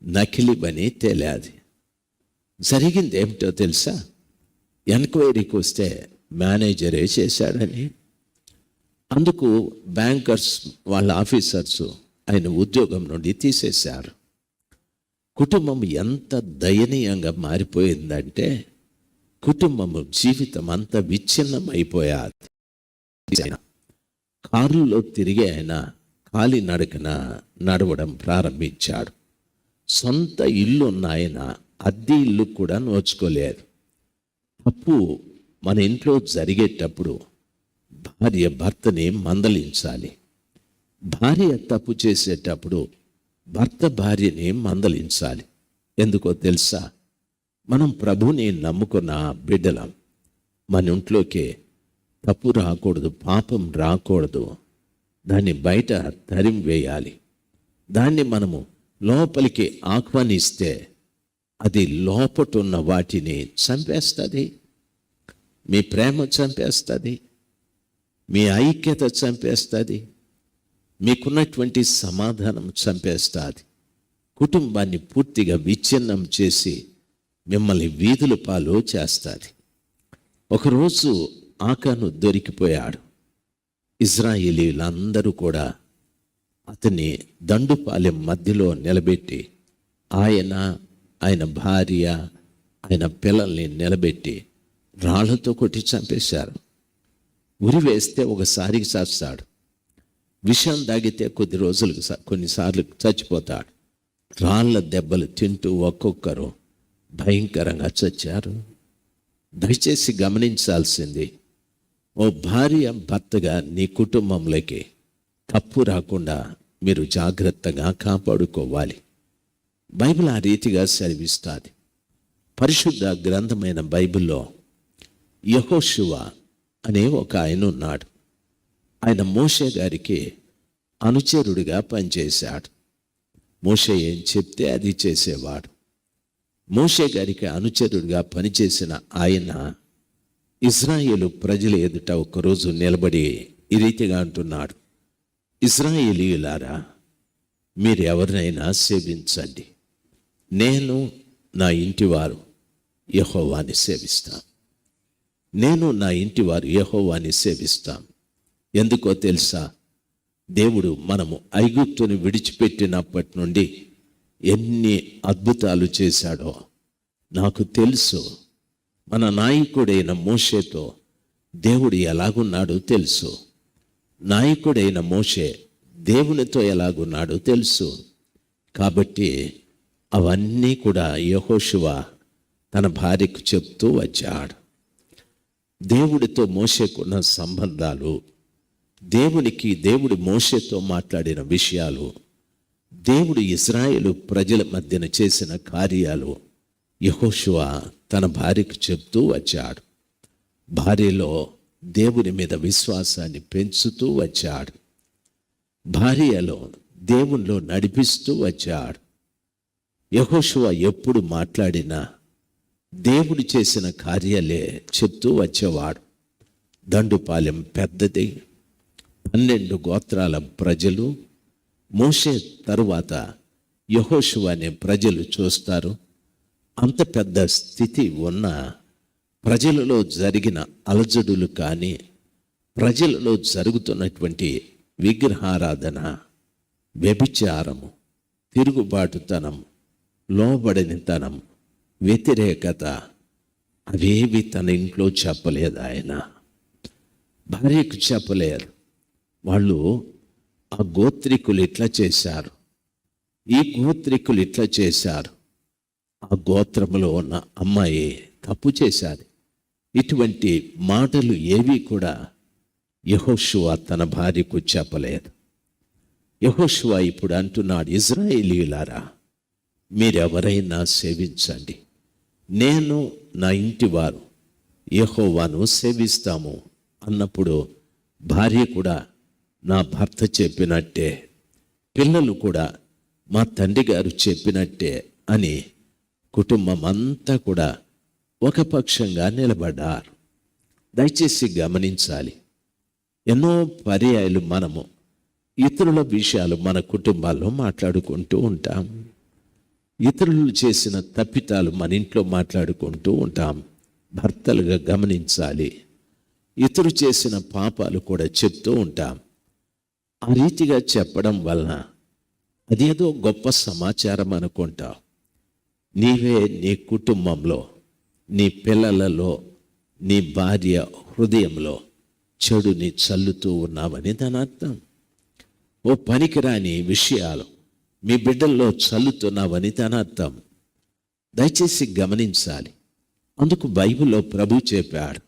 నకిలీవని తేలాది. జరిగింది ఏమిటో తెలుసా? ఎంక్వైరీకి వస్తే మేనేజరే చేశాడని. అందుకు బ్యాంకర్స్ వాళ్ళ ఆఫీసర్స్ ఆయన ఉద్యోగం నుండి తీసేశారు. కుటుంబం ఎంత దయనీయంగా మారిపోయిందంటే, కుటుంబము జీవితం అంత విచ్ఛిన్నం అయిపోయాది. కారులో తిరిగి ఆయన కాలినడకన నడవడం ప్రారంభించాడు. సొంత ఇల్లు ఉన్న ఆయన అద్దె ఇల్లు కూడా నోచుకోలేదు. తప్పు మన ఇంట్లో జరిగేటప్పుడు భార్య భర్తని మందలించాలి. భార్య తప్పు చేసేటప్పుడు భర్త భార్యని మందలించాలి. ఎందుకో తెలుసా? మనం ప్రభుని నమ్ముకున్న బిడ్డలం. మన ఇంట్లోకి తప్పు రాకూడదు, పాపం రాకూడదు. దాన్ని బయట తరిమి వేయాలి. దాన్ని మనము లోపలికి ఆహ్వానిస్తే అది లోపటున్న వాటిని చంపేస్తుంది. మీ ప్రేమ చంపేస్తుంది, మీ ఐక్యత చంపేస్తుంది, మీకున్నటువంటి సమాధానం చంపేస్తుంది. కుటుంబాన్ని పూర్తిగా విచ్ఛిన్నం చేసి మిమ్మల్ని వీధుల పాలు చేస్తుంది. ఒకరోజు ఆకాను దొరికిపోయాడు. ఇజ్రాయేలీలందరూ కూడా అతన్ని దండుపాలెం మధ్యలో నిలబెట్టి, ఆయన భార్య, ఆయన పిల్లల్ని నిలబెట్టి రాళ్లతో కొట్టి చంపేశారు. ఉరి వేస్తే ఒకసారికి చస్తాడు, విషం తాగితే కొన్నిసార్లు చచ్చిపోతాడు. రాళ్ల దెబ్బలు తింటూ ఒక్కొక్కరు భయంకరంగా చచ్చారు. దయచేసి గమనించాల్సింది, ఓ భార్య భర్తగా నీ కుటుంబంలోకి తప్పు రాకుండా మీరు జాగ్రత్తగా కాపాడుకోవాలి. బైబిల్ ఆ రీతిగా సెలవిస్తుంది. పరిశుద్ధ గ్రంథమైన బైబిల్లో యెహోషువ అనే ఒక ఆయన ఉన్నాడు. ఆయన మోషే గారికి అనుచరుడిగా పనిచేశాడు. మోషే ఏం చెప్తే అది చేసేవాడు. మోషే గారికి అనుచరుడిగా పనిచేసిన ఆయన ఇజ్రాయేలు ప్రజల ఎదుట ఒకరోజు నిలబడి ఈ రీతిగా అంటున్నాడు, ఇజ్రాయేలీయులారా, మీరు ఎవరినైనా సేవించండి, నేను నా ఇంటివారు యెహోవాని సేవిస్తాం. నేను నా ఇంటివారు యెహోవాని సేవిస్తాం. ఎందుకో తెలుసా? దేవుడు మనము ఐగుప్తుని విడిచిపెట్టినప్పటి నుండి ఎన్ని అద్భుతాలు చేశాడో నాకు తెలుసు. మన నాయకుడైన మోషేతో దేవుడు ఎలాగున్నాడో తెలుసు. నాయకుడైన మోషే దేవునితో ఎలాగున్నాడో తెలుసు. కాబట్టి అవన్నీ కూడా యెహోషువ తన భార్యకు చెప్తూ వచ్చాడు. దేవుడితో మోషేకున్న సంబంధాలు, దేవుడు మోషేతో మాట్లాడిన విషయాలు, దేవుడు ఇశ్రాయేలు ప్రజల మధ్యన చేసిన కార్యాలు యెహోషువ తన భార్యకు చెప్తూ వచ్చాడు. భార్యలో దేవుని మీద విశ్వాసాన్ని పెంచుతూ వచ్చాడు. భార్యలో దేవునిలో నడిపిస్తూ వచ్చాడు. యెహోషువ ఎప్పుడు మాట్లాడినా దేవుడు చేసిన కార్యాలే చెప్తూ వచ్చేవాడు. దండుపాలెం పెద్దది, 12 గోత్రాల ప్రజలు. మోషే తరువాత యెహోషువ అనే ప్రజలు చూస్తారు. అంత పెద్ద స్థితి ఉన్న ప్రజలలో జరిగిన అలజడులు కానీ, ప్రజలలో జరుగుతున్నటువంటి విగ్రహారాధన, వ్యభిచారము, తిరుగుబాటుతనం, లోబడనితనం, వ్యతిరేకత, అవేవి తన ఇంట్లో చెప్పలేదు. ఆయన భార్యకు చెప్పలేరు. వాళ్ళు ఆ గోత్రికులు ఇట్లా చేశారు, ఈ గోత్రికులు ఇట్లా చేశారు, ఆ గోత్రములో ఉన్న అమ్మాయి తప్పు చేశారు. ఇటువంటి మాటలు ఏవి కూడా యెహోషువ తన భార్యకు చెప్పలేదు. యెహోషువ ఇప్పుడు అంటున్నాడు, ఇశ్రాయేలీయులారా, మీరెవరైనా సేవించండి, నేను నా ఇంటివారు యెహోవాను సేవిస్తాము అన్నప్పుడు భార్య కూడా నా భర్త చెప్పినట్టే, పిల్లలు కూడా మా తండ్రి గారు చెప్పినట్టే అని కుటుంబం అంతా కూడా ఒక పక్షంగా నిలబడ్డారు. దయచేసి గమనించాలి, ఎన్నో పర్యాయాలు మనము ఇతరుల విషయాలు మన కుటుంబాల్లో మాట్లాడుకుంటూ ఉంటాం. ఇతరులు చేసిన తప్పితాలు మన ఇంట్లో మాట్లాడుకుంటూ ఉంటాం. భర్తలుగా గమనించాలి, ఇతరు చేసిన పాపాలు కూడా చెప్తూ ఉంటాం. ఆ రీతిగా చెప్పడం వలన అదేదో గొప్ప సమాచారం అనుకుంటావు. నీవే నీ కుటుంబంలో, నీ పిల్లలలో, నీ భార్య హృదయంలో చెడుని చల్లుతూ ఉన్నావని దాని అర్థం. ఓ పనికిరాని విషయాలు మీ బిడ్డల్లో చల్లుతున్నావని దాని అర్థం. దయచేసి గమనించాలి. అందుకు బైబిల్లో ప్రభు చెప్పాడు,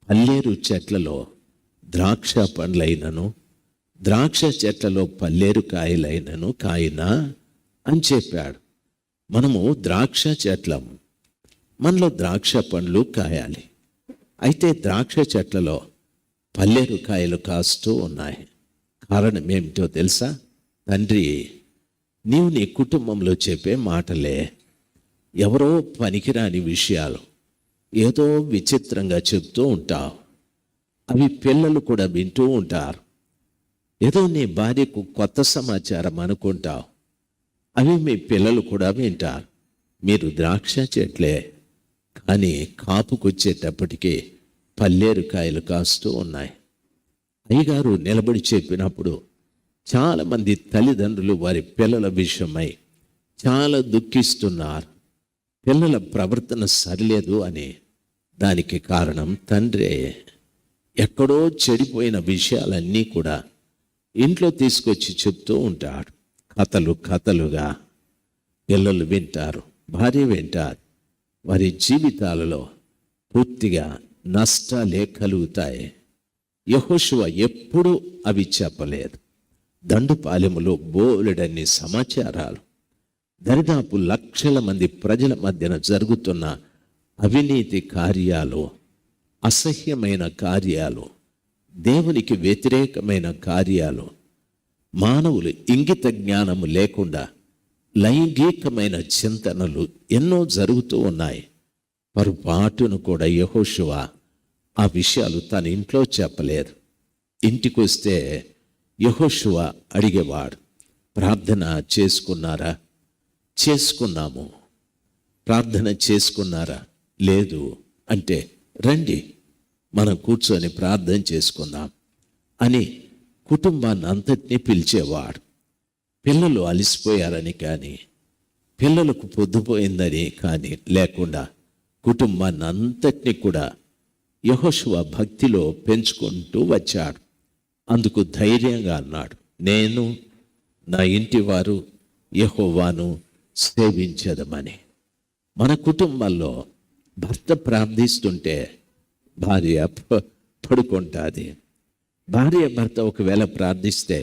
పల్లేరు చెట్లలో ద్రాక్ష పండ్లైనను, ద్రాక్ష చెట్లలో పల్లేరు కాయలైనను కాయనా అని చెప్పాడు. మనము ద్రాక్ష చెట్లం, మనలో ద్రాక్ష పండ్లు కాయాలి. అయితే ద్రాక్ష చెట్లలో పల్లేరు కాయలు కాస్తూ ఉన్నాయి. కారణం ఏమిటో తెలుసా? తండ్రి, నీవు నీ కుటుంబంలో చెప్పే మాటలే ఎవరో పనికిరాని విషయాలు ఏదో విచిత్రంగా చెప్తూ ఉంటావు. అవి పిల్లలు కూడా వింటూ ఉంటారు. ఏదో నీ భార్యకు కొత్త సమాచారం అనుకుంటావు, అవి మీ పిల్లలు కూడా వింటారు. మీరు ద్రాక్ష చెట్లే, కానీ కాపుకొచ్చేటప్పటికీ పల్లేరుకాయలు కాస్తూ ఉన్నాయి. అయ్యగారు నిలబడి చెప్పినప్పుడు చాలామంది తల్లిదండ్రులు వారి పిల్లల విషయమై చాలా దుఃఖిస్తున్నారు. పిల్లల ప్రవర్తన సరిలేదు అని. దానికి కారణం తండ్రే. ఎక్కడో చెడిపోయిన విషయాలన్నీ కూడా ఇంట్లో తీసుకొచ్చి చెప్తూ ఉంటాడు. కథలుగా పిల్లలు వింటారు, భార్య వింటారు. వారి జీవితాలలో పూర్తిగా నష్టాలే కలుగుతాయి. యెహోషువ ఎప్పుడూ అవి చెప్పలేదు. దండుపాలెములో బోలెడన్ని సమాచారాలు, దరిదాపు లక్షల మంది ప్రజల మధ్యన జరుగుతున్న అవినీతి కార్యాలు, అసహ్యమైన కార్యాలు, దేవునికి వ్యతిరేకమైన కార్యాలు, మానవులు ఇంగిత జ్ఞానము లేకుండా లైంగికమైన చింతనలు ఎన్నో జరుగుతూ ఉన్నాయి. పొరపాటును కూడా యెహోషువ ఆ విషయాలు తన ఇంట్లో చెప్పలేదు. ఇంటికి వస్తే యెహోషువ అడిగేవాడు, ప్రార్థన చేసుకున్నారా? చేసుకున్నాము. ప్రార్థన చేసుకున్నారా? లేదు అంటే రండి మనం కూర్చొని ప్రార్థన చేసుకుందాం అని కుటుంబాన్ని అంతటినీ పిలిచేవాడు. పిల్లలు అలసిపోయారని కానీ, పిల్లలకు పొద్దుపోయిందని కానీ లేకుండా కుటుంబాన్ని అంతటినీ కూడా యెహోషువ భక్తిలో పెంచుకుంటూ వచ్చాడు. అందుకు ధైర్యంగా అన్నాడు, నేను నా ఇంటి వారు యెహోవాను సేవించదమని. మన కుటుంబాల్లో భర్త ప్రార్థిస్తుంటే భార్య పడుకుంటుంది. భార్య భర్త ఒకవేళ ప్రార్థిస్తే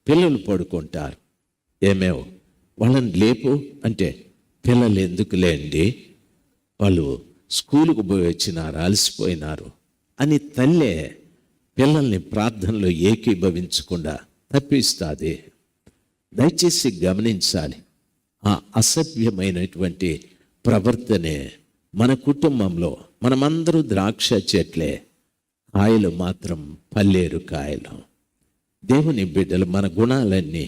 పిల్లలు పడుకుంటారు. ఏమేవో వాళ్ళని లేపు అంటే పిల్లలు ఎందుకు లేండి, వాళ్ళు స్కూలుకు పోయి వచ్చినారు, అలసిపోయినారు అని తల్లే పిల్లల్ని ప్రార్థనలో ఏకీభవించకుండా తప్పిస్తుంది. దయచేసి గమనించాలి, ఆ అసభ్యమైనటువంటి ప్రవర్తనే మన కుటుంబంలో. మనమందరూ ద్రాక్ష చెట్లే, కాయలు మాత్రం పల్లేరు కాయలు. దేవుని బిడ్డలు, మన గుణాలన్నీ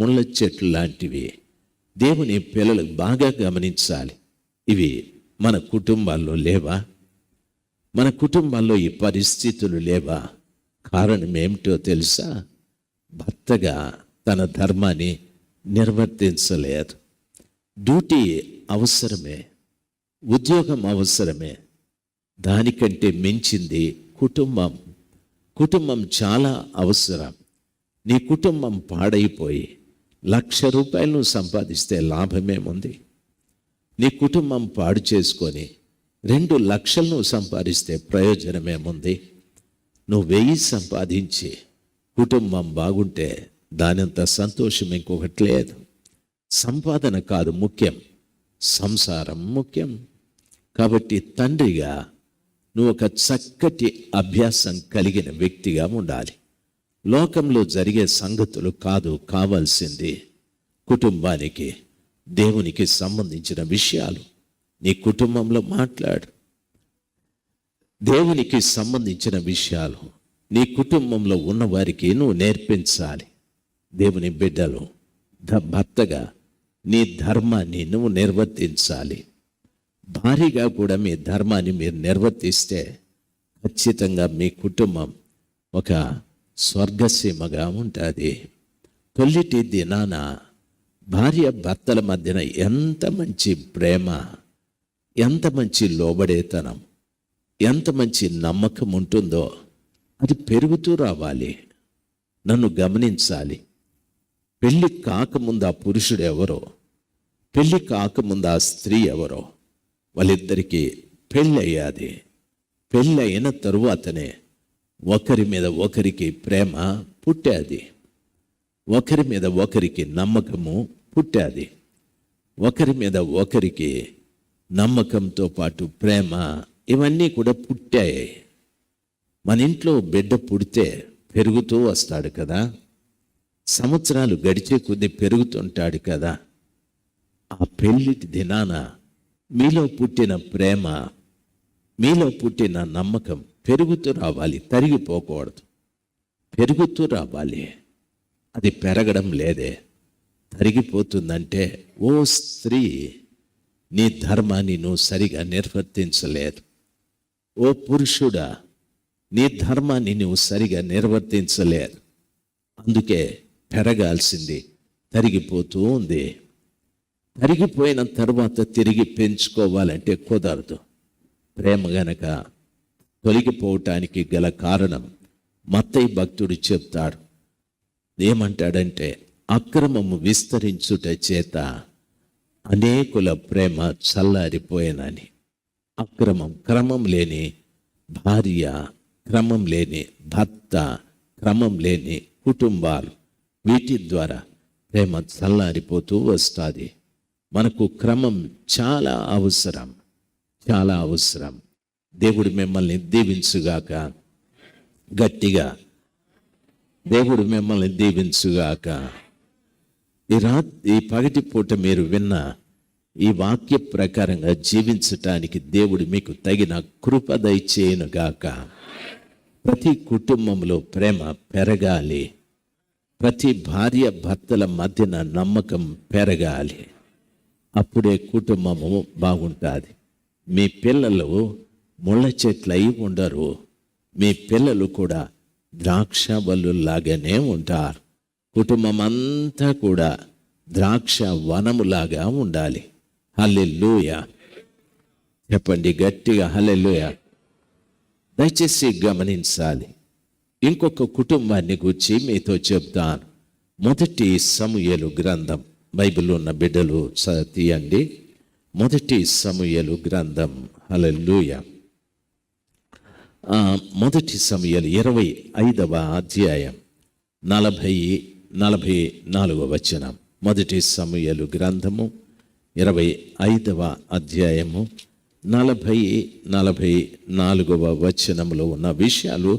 ముళ్ళ చెట్లు లాంటివి. దేవుని పిల్లలు బాగా గమనించాలి. ఇవి మన కుటుంబాల్లో లేవా? మన కుటుంబాల్లో ఈ పరిస్థితులు లేవా? కారణం ఏమిటో తెలుసా? భర్తగా తన ధర్మాన్ని నిర్వర్తించలేదు. డ్యూటీ అవసరమే, ఉద్యోగం అవసరమే, దానికంటే మించింది కుటుంబం. కుటుంబం చాలా అవసరం. నీ కుటుంబం పాడైపోయి 1,00,000 రూపాయలు సంపాదిస్తే లాభమేముంది? నీ కుటుంబం పాడు చేసుకొని 2 లక్షలను సంపాదిస్తే ప్రయోజనమేముంది? నువ్వు 1000 సంపాదించి కుటుంబం బాగుంటే దానంత సంతోషం ఇంకొకటి లేదు. సంపాదన కాదు ముఖ్యం, సంసారం ముఖ్యం. కాబట్టి తండ్రిగా నువ్వు ఒక చక్కటి అభ్యాసం కలిగిన వ్యక్తిగా ఉండాలి. లోకంలో జరిగే సంగతులు కాదు కావాల్సింది. కుటుంబానికి, దేవునికి సంబంధించిన విషయాలు నీ కుటుంబంలో మాట్లాడు. దేవునికి సంబంధించిన విషయాలు నీ కుటుంబంలో ఉన్నవారికి నువ్వు నేర్పించాలి. దేవుని బిడ్డలు, భర్తగా నీ ధర్మాన్ని నువ్వు నిర్వర్తించాలి. భారీగా కూడా మీ ధర్మాన్ని మీరు నిర్వర్తిస్తే ఖచ్చితంగా మీ కుటుంబం ఒక స్వర్గసీమగా ఉంటుంది. తొలిటి దినాన భార్య భర్తల మధ్యన ఎంత మంచి ప్రేమ, ఎంత మంచి లోబడేతనం, ఎంత మంచి నమ్మకం ఉంటుందో అది పెరుగుతూ రావాలి. నన్ను గమనించాలి. పెళ్ళి కాకముందు ఆ పురుషుడు ఎవరో, పెళ్ళి కాకముందు ఆ స్త్రీ ఎవరో, వాళ్ళిద్దరికీ పెళ్ళి అయ్యాది. పెళ్ళి అయిన తరువాతనే ఒకరి మీద ఒకరికి ప్రేమ పుట్టాది, ఒకరి మీద ఒకరికి నమ్మకము పుట్టాది, ఒకరి మీద ఒకరికి నమ్మకంతో పాటు ప్రేమ, ఇవన్నీ కూడా పుట్టాయి. మన ఇంట్లో బిడ్డ పుడితే పెరుగుతూ వస్తాడు కదా, సంవత్సరాలు గడిచే కొద్దీ పెరుగుతుంటాడు కదా. ఆ పెళ్ళి దినాన మీలో పుట్టిన ప్రేమ, మీలో పుట్టిన నమ్మకం పెరుగుతూ రావాలి, తరిగిపోకూడదు. పెరుగుతూ రావాలి. అది పెరగడం లేదే, తరిగిపోతుందంటే ఓ స్త్రీ నీ ధర్మాన్ని నువ్వు సరిగా నిర్వర్తించలేదు. ఓ పురుషుడా, నీ ధర్మాన్ని నువ్వు సరిగా నిర్వర్తించలేరు, అందుకే పెరగాల్సింది తరిగిపోతూ ఉంది. తరిగిపోయిన తర్వాత తిరిగి పెంచుకోవాలంటే కుదరదు. ప్రేమ గనక తొలగిపోవటానికి గల కారణం మత్తయి భక్తుడు చెప్తాడు. ఏమంటాడంటే, అక్రమము విస్తరించుట చేత అనేకుల ప్రేమ చల్లారిపోయినని. అక్రమం, క్రమం లేని భార్య, క్రమం లేని భర్త, క్రమం లేని కుటుంబాలు, వీటి ద్వారా ప్రేమ చల్లారిపోతూ వస్తుంది. మనకు క్రమం చాలా అవసరం, చాలా అవసరం. దేవుడు మిమ్మల్ని దీవించుగాక. గట్టిగా దేవుడు మిమ్మల్ని దీవించుగాక. ఈ పగటి పూట మీరు విన్న ఈ వాక్య ప్రకారంగా జీవించటానికి దేవుడు మీకు తగిన కృప దయచేయునుగాక. ప్రతి కుటుంబంలో ప్రేమ పెరగాలి. ప్రతి భార్య భర్తల మధ్యన నమ్మకం పెరగాలి. అప్పుడే కుటుంబము బాగుంటుంది. మీ పిల్లలు ముళ్ళ చెట్లై ఉండరు. మీ పిల్లలు కూడా ద్రాక్ష వల్లులాగానే ఉంటారు. కుటుంబం అంతా కూడా ద్రాక్ష వనములాగా ఉండాలి. హల్లెలూయా చెప్పండి గట్టిగా, హల్లెలూయా. దయచేసి గమనించాలి. ఇంకొక కుటుంబాన్ని గురించి మీతో చెప్తాను. మొదటి సమూయేలు గ్రంథం, బైబిల్లో ఉన్న బిడ్డలు తీయండి. మొదటి సమూయేలు గ్రంథం, హల్లెలూయా. మొదటి సమూయేలు 25వ అధ్యాయం 44వ వచనం. మొదటి సమూయేలు గ్రంథము 25వ అధ్యాయము 44వ వచనంలో ఉన్న విషయాలు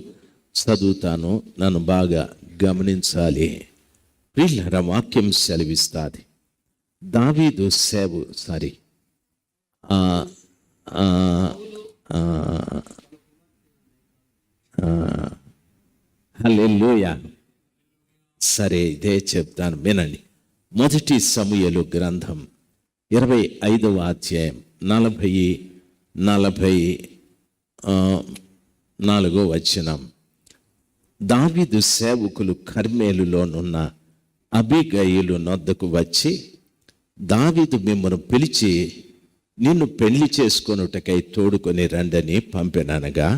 చదువుతాను. నన్ను బాగా గమనించాలి. వీళ్ళ వాక్యం సెలవిస్తుంది. దావీదు హల్లెలూయా. సరే, ఇదే చెప్తాను వినండి. మొదటి సమూయేలు గ్రంథం 25వ అధ్యాయం 44వ వచనం. దావీదు సేవకులు కర్మేలులోనున్న అబీగయీలు నొద్దకు వచ్చి, దావీదు మిమ్మల్ని పిలిచి నిన్ను పెళ్లి చేసుకొనుటకై తోడుకొని రండని పంపిననగా,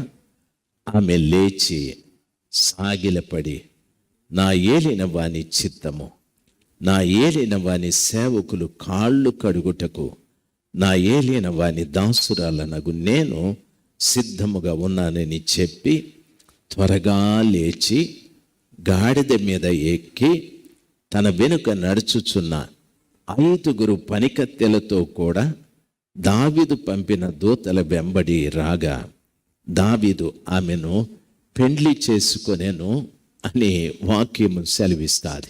ఆమె లేచి సాగిలపడి, నా ఏలిన వాని చిత్తము, నా ఏలిన వాని సేవకులు కాళ్ళు కడుగుటకు నా ఏలిన వాని దాసురాలనగు నేను సిద్ధముగా ఉన్నానని చెప్పి త్వరగా లేచి గాడిద మీద ఎక్కి తన వెనుక నడుచుచున్న 5 పనికత్తెలతో కూడా దావీదు పంపిన దూతల వెంబడి రాగా, దావీదు ఆమెను పెండ్లి చేసుకొనెను అని వాక్యము సెలవిస్తుంది.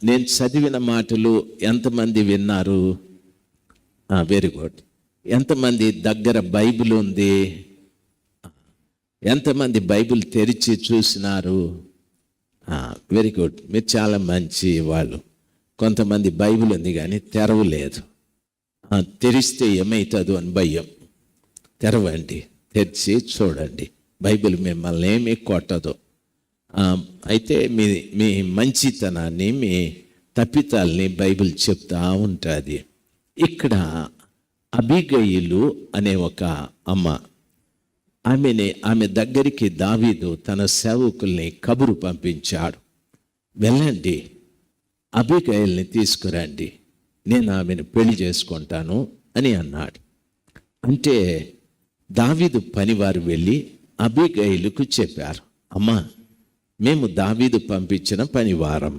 నేను చదివిన మాటలు ఎంతమంది విన్నారు? Very good. ఎంతమంది దగ్గర బైబిల్ ఉంది? ఎంతమంది బైబిల్ తెరిచి చూసినారు? Very good. మీరు చాలా మంచి వాళ్ళు. కొంతమంది బైబిల్ ఉంది కానీ తెరవలేదు. తెరిస్తే ఏమవుతుందో అని భయం. తెరవండి, తెరిచి చూడండి. బైబిల్ మిమ్మల్ని ఏమీ కొట్టదు. అయితే మీ మంచితనాన్ని, మీ తప్పితాల్ని బైబిల్ చెప్తా ఉంటుంది. ఇక్కడ అబీగయీలు అనే ఒక అమ్మ, ఆమె దగ్గరికి దావీదు తన సేవకుల్ని కబురు పంపించాడు. వెళ్ళండి, అబీగయీల్ని తీసుకురండి, నేను ఆమెను పెళ్లి చేసుకుంటాను అని అన్నాడు. అంటే దావీదు పనివారు వెళ్ళి అబీగయీలుకు చెప్పారు, అమ్మా, మేము దావీదు పంపించిన పనివారం,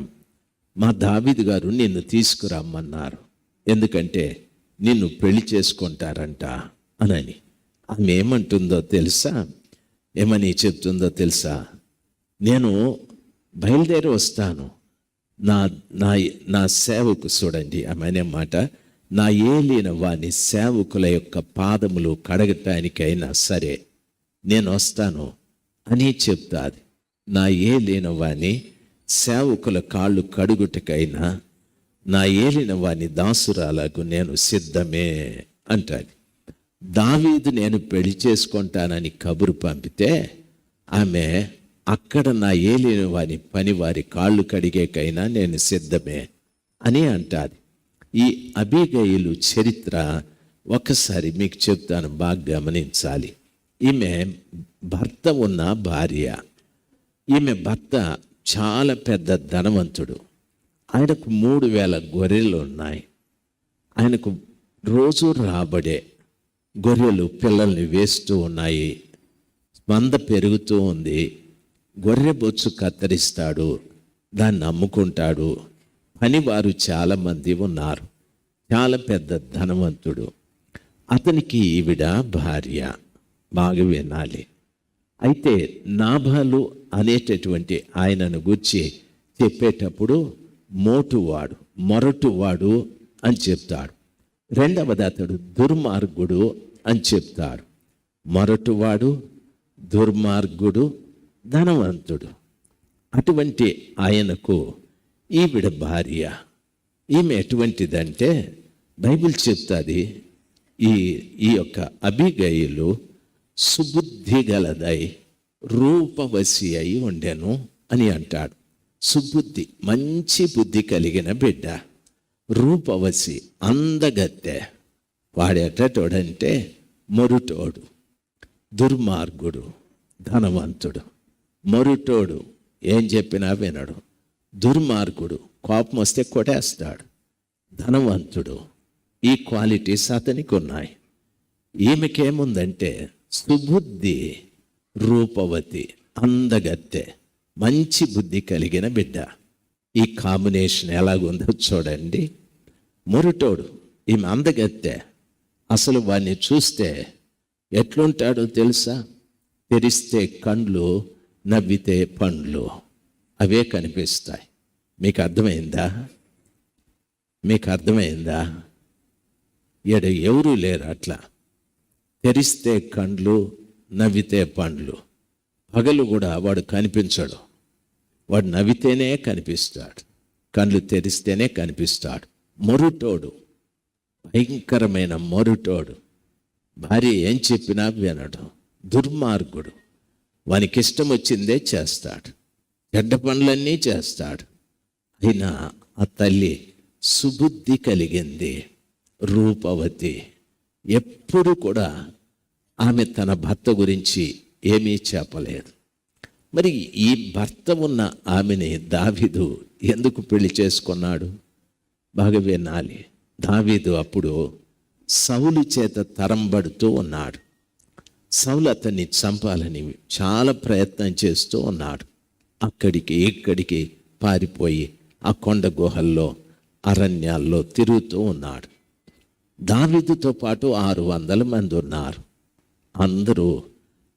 మా దావీదు గారు నిన్ను తీసుకురమ్మన్నారు, ఎందుకంటే నిన్ను పెళ్లి చేసుకుంటారంట అనని. ఆమె ఏమంటుందో తెలుసా? ఏమని చెప్తుందో తెలుసా? నేను బయలుదేరి వస్తాను, నా సేవకు, చూడండి ఆమె అనే మాట, నా ఏలిన వాని సేవకుల యొక్క పాదములు కడగటానికైనా సరే నేను వస్తాను అని చెప్తాది. నా ఏలిన వాని సేవకుల కాళ్ళు కడుగుటకైనా, నా ఏలిన వాని దాసురాలకు నేను సిద్ధమే అంటాడు. దావీదు నేను పెళ్లి చేసుకుంటానని కబురు పంపితే ఆమె అక్కడ నా ఏలిన వారి పని వారి కాళ్ళు కడిగేకైనా నేను సిద్ధమే అని అంటారు. ఈ అబీగయిలు చరిత్ర ఒకసారి మీకు చెప్తాను, బాగా గమనించాలి. ఈమె భర్త ఉన్న భార్య. ఈమె భర్త చాలా పెద్ద ధనవంతుడు. ఆయనకు 3,000 గొర్రెలు ఉన్నాయి. ఆయనకు రోజు రాబడే గొర్రెలు పిల్లల్ని వేస్తూ ఉన్నాయి. మంద పెరుగుతూ ఉంది. గొర్రె బొచ్చు కత్తిరిస్తాడు, దాన్ని అమ్ముకుంటాడు. పనివారు చాలామంది ఉన్నారు. చాలా పెద్ద ధనవంతుడు. అతనికి ఈవిడ భార్య. బాగా వినాలి. అయితే నాబాలు అనేటటువంటి ఆయనను గురించి చెప్పేటప్పుడు మోటువాడు, మొరటువాడు అని చెప్తాడు. రెండవది అతడు దుర్మార్గుడు అని చెప్తాడు. మొరటువాడు, దుర్మార్గుడు, ధనవంతుడు. అటువంటి ఆయనకు ఈవిడ భార్య. ఈమె ఎటువంటిదంటే బైబిల్ చెప్తుంది, ఈ యొక్క అబీగయిలు సుబుద్ధి గలదై రూపవశి అయి ఉండెను అని అంటాడు. సుబుద్ధి, మంచి బుద్ధి కలిగిన బిడ్డ. రూపవశి, అందగత్తె. వాడెటోడంటే మొరుటోడు, దుర్మార్గుడు, ధనవంతుడు. మొరుటోడు ఏం చెప్పినా వినడు. దుర్మార్గుడు కోపం వస్తే కొట్టేస్తాడు. ధనవంతుడు, ఈ క్వాలిటీస్ అతనికి ఉన్నాయి. ఈమెకేముందంటే సుబుద్ధి, రూపవతి, అందగత్తె, మంచి బుద్ధి కలిగిన బిడ్డ. ఈ కాంబినేషన్ ఎలాగుందో చూడండి. మొరుటోడు, ఈమె అందగత్తె. అసలు వాడిని చూస్తే ఎట్లుంటాడో తెలుసా? తెరిస్తే కండ్లు, నవ్వితే పండ్లు, అవే కనిపిస్తాయి. మీకు అర్థమైందా? మీకు అర్థమైందా? ఈడ ఎవరూ లేరు అట్లా. తెరిస్తే కండ్లు, నవ్వితే పండ్లు. పగలు కూడా వాడు కనిపించడు. వాడు నవ్వితేనే కనిపిస్తాడు, కళ్ళు తెరిస్తేనే కనిపిస్తాడు. మొరుటోడు, భయంకరమైన మొరుటోడు. భార్య ఏం చెప్పినా వినడు. దుర్మార్గుడు, వానికి ఇష్టం వచ్చిందే చేస్తాడు, చెడ్డ పనులన్నీ చేస్తాడు. అయినా ఆ తల్లి సుబుద్ధి కలిగింది, రూపవతి. ఎప్పుడు కూడా ఆమె తన భర్త గురించి ఏమీ చెప్పలేదు. మరి ఈ భర్త ఉన్న ఆమెని దావీదు ఎందుకు పెళ్లి చేసుకున్నాడు? బాగా వినాలి. దావీదు అప్పుడు సౌలు చేత తరంబడుతూ ఉన్నాడు. సౌలు అతన్ని చంపాలని చాలా ప్రయత్నం చేస్తూ ఉన్నాడు. అక్కడికి ఇక్కడికి పారిపోయి ఆ కొండ గుహల్లో, అరణ్యాల్లో తిరుగుతూ ఉన్నాడు. దావీదుతో పాటు 600 మంది ఉన్నారు. అందరూ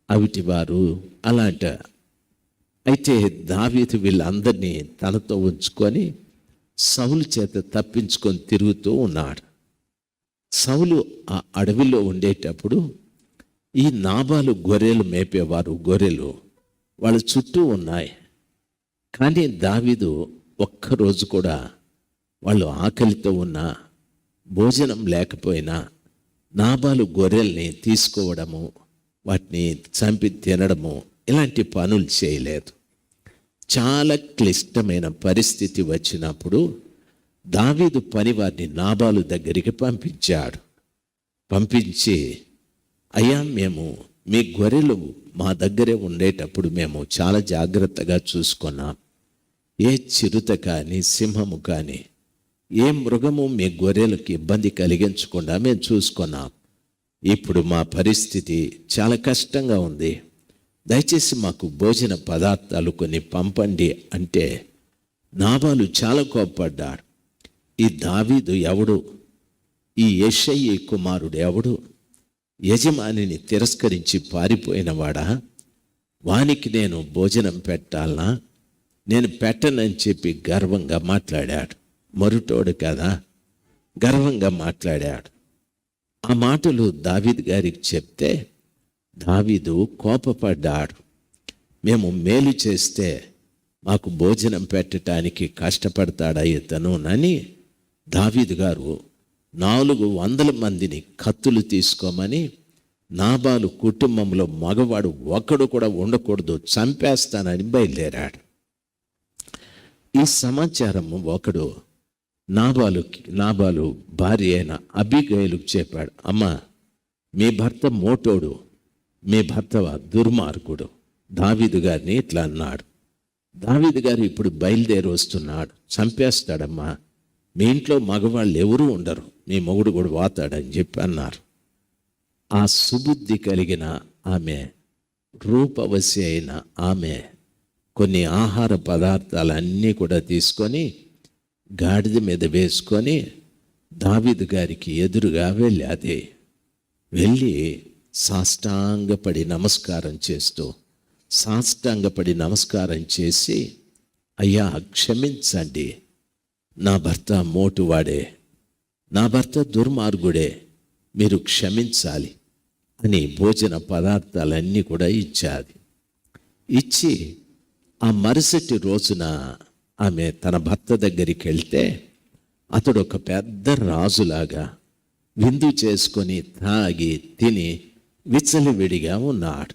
అవిటివారు అలాంట. అయితే దావీదు వీళ్ళందరినీ తనతో ఉంచుకొని సౌలు చేత తప్పించుకొని తిరుగుతూ ఉన్నాడు. సౌలు ఆ అడవిలో ఉండేటప్పుడు ఈ నాబాలు గొర్రెలు మేపేవారు. గొర్రెలు వాళ్ళ చుట్టూ ఉన్నాయి. కానీ దావీదు ఒక్కరోజు కూడా వాళ్ళు ఆకలితో ఉన్నా, భోజనం లేకపోయినా నాబాలు గొర్రెల్ని తీసుకోవడము, వాటిని చంపి తినడము, ఇలాంటి పనులు చేయలేదు. చాలా క్లిష్టమైన పరిస్థితి వచ్చినప్పుడు దావీదు పనివారిని నాబాలు దగ్గరికి పంపించాడు. పంపించి, అయ్యా, మేము మీ గొర్రెలు మా దగ్గరే ఉండేటప్పుడు మేము చాలా జాగ్రత్తగా చూసుకున్నాం. ఏ చిరుత కానీ, సింహము కానీ, ఏ మృగము మీ గొర్రెలకు ఇబ్బంది కలిగించకుండా మేము చూసుకున్నాం. ఇప్పుడు మా పరిస్థితి చాలా కష్టంగా ఉంది. దయచేసి మాకు భోజన పదార్థాలు కొన్ని పంపండి అంటే నాబాలు చాలా కోప్పడ్డాడు. ఈ దావీదు ఎవడు? ఈ యెషయి కుమారుడు ఎవడు? యజమానిని తిరస్కరించి పారిపోయినవాడా? వానికి నేను భోజనం పెట్టాలనా? నేను పెట్టనని చెప్పి గర్వంగా మాట్లాడాడు. మొరుటోడు కదా, గర్వంగా మాట్లాడాడు. ఆ మాటలు దావీదు గారికి చెప్తే దావీదు కోపపడ్డాడు. మేము మేలు చేస్తే మాకు భోజనం పెట్టడానికి కష్టపడతాడా ఇతను అని దావీదు గారు 400 మందిని కత్తులు తీసుకోమని, నాబాలు కుటుంబంలో మగవాడు ఒక్కడు కూడా ఉండకూడదు, చంపేస్తానని బయలుదేరాడు. ఈ సమాచారం ఒకడు నాబాలు భార్య అయిన అబీగయలుకు చెప్పాడు. అమ్మా, మీ భర్త మోటోడు, మీ భర్త దుర్మార్గుడు, దావీదు గారిని ఇట్లా అన్నాడు. దావీదు గారు ఇప్పుడు బయలుదేరి వస్తున్నాడు, చంపేస్తాడమ్మా, మీ ఇంట్లో మగవాళ్ళు ఎవరూ ఉండరు, మీ మొగుడు కూడా పోతాడని చెప్పి అన్నారు. ఆ సుబుద్ధి కలిగిన ఆమె, రూపవశి అయిన ఆమె కొన్ని ఆహార పదార్థాలన్నీ కూడా తీసుకొని గాడిద మీద వేసుకొని దావీదు గారికి ఎదురుగా వెళ్ళి సాష్టాంగపడి నమస్కారం చేసి, అయ్యా క్షమించండి, నా భర్త మోటువాడే, నా భర్త దుర్మార్గుడే, మీరు క్షమించాలి అని భోజన పదార్థాలన్నీ కూడా ఇచ్చి ఆ మరుసటి రోజున ఆమె తన భర్త దగ్గరికి వెళ్తే అతడు ఒక పెద్ద రాజులాగా విందు చేసుకొని తాగి తిని విచ్చలవిడిగా ఉన్నాడు.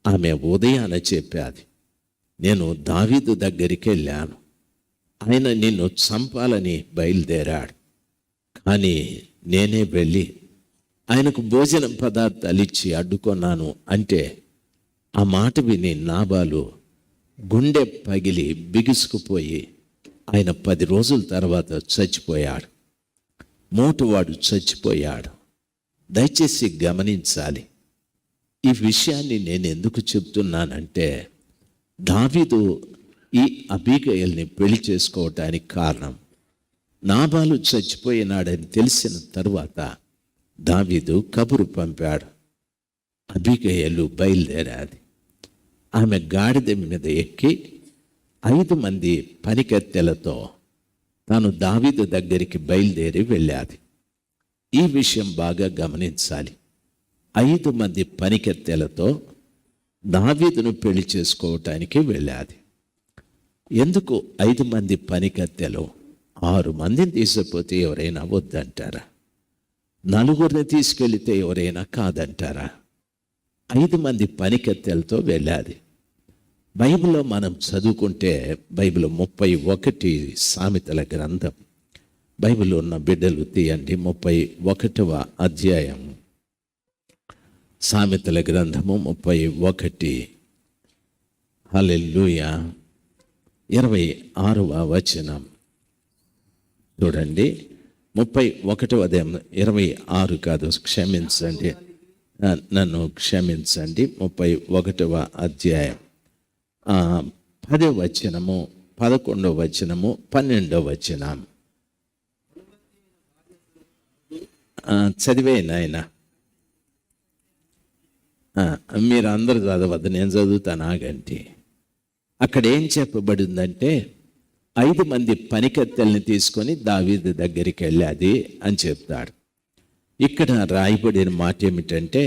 ఆమె ఉదయాన చెప్పాది, నేను దావీదు దగ్గరికి వెళ్ళాను, ఆయన నిన్ను చంపాలని బయలుదేరాడు, కానీ నేనే వెళ్ళి ఆయనకు భోజన పదార్థాలు ఇచ్చి అడ్డుకొన్నాను అంటే, ఆ మాట విని నాబాలు గుండె పగిలి బిగుసుకుపోయి ఆయన 10 రోజుల తర్వాత చచ్చిపోయాడు. మోటువాడు చచ్చిపోయాడు. దయచేసి గమనించాలి. ఈ విషయాన్ని నేను ఎందుకు చెప్తున్నానంటే, దావీదు ఈ అబీగయల్ని పెళ్లి చేసుకోవటానికి కారణం, నాబాలు చచ్చిపోయినాడని తెలిసిన తరువాత దావీదు కబురు పంపాడు. అబీగయలు బయలుదేరాది. ఆమె గాడిద మీద ఎక్కి 5 మంది పనికత్తెలతో తాను దావీదు దగ్గరికి బయలుదేరి వెళ్ళాది. ఈ విషయం బాగా గమనించాలి. 5 మంది పనికత్తెలతో దావీదును పెళ్లి చేసుకోవటానికి వెళ్ళాది. ఎందుకు 5 మంది పనికత్తెలు? 6 మందిని తీసుకుపోతే ఎవరైనా వద్దంటారా? 4 తీసుకెళ్తే ఎవరైనా కాదంటారా? 5 మంది పనికత్తెలతో వెళ్ళాది. బైబిల్లో మనం చదువుకుంటే, బైబిల్ 31 సామెతల గ్రంథం, బైబిల్ ఉన్న బిడ్డలు తీయండి, 31వ అధ్యాయం, సామెతల గ్రంథము 31. హల్లెలూయా. 26వ వచనం చూడండి. 31వ అధ్యాయం 26 కాదు, క్షమించండి, నన్ను క్షమించండి. 31వ అధ్యాయం 10వ వచనము, 11వ వచనము, 12వ వచనం చదివే నాయన. మీరు అందరూ చదవద్దు, నేను చదువుతాను, ఆగండి. అక్కడ ఏం చెప్పబడిందంటే, 5 మంది పనికత్తెల్ని తీసుకొని దావీదు దగ్గరికి వెళ్ళాది అని చెప్తాడు. ఇక్కడ రాయబడిన మాట ఏమిటంటే,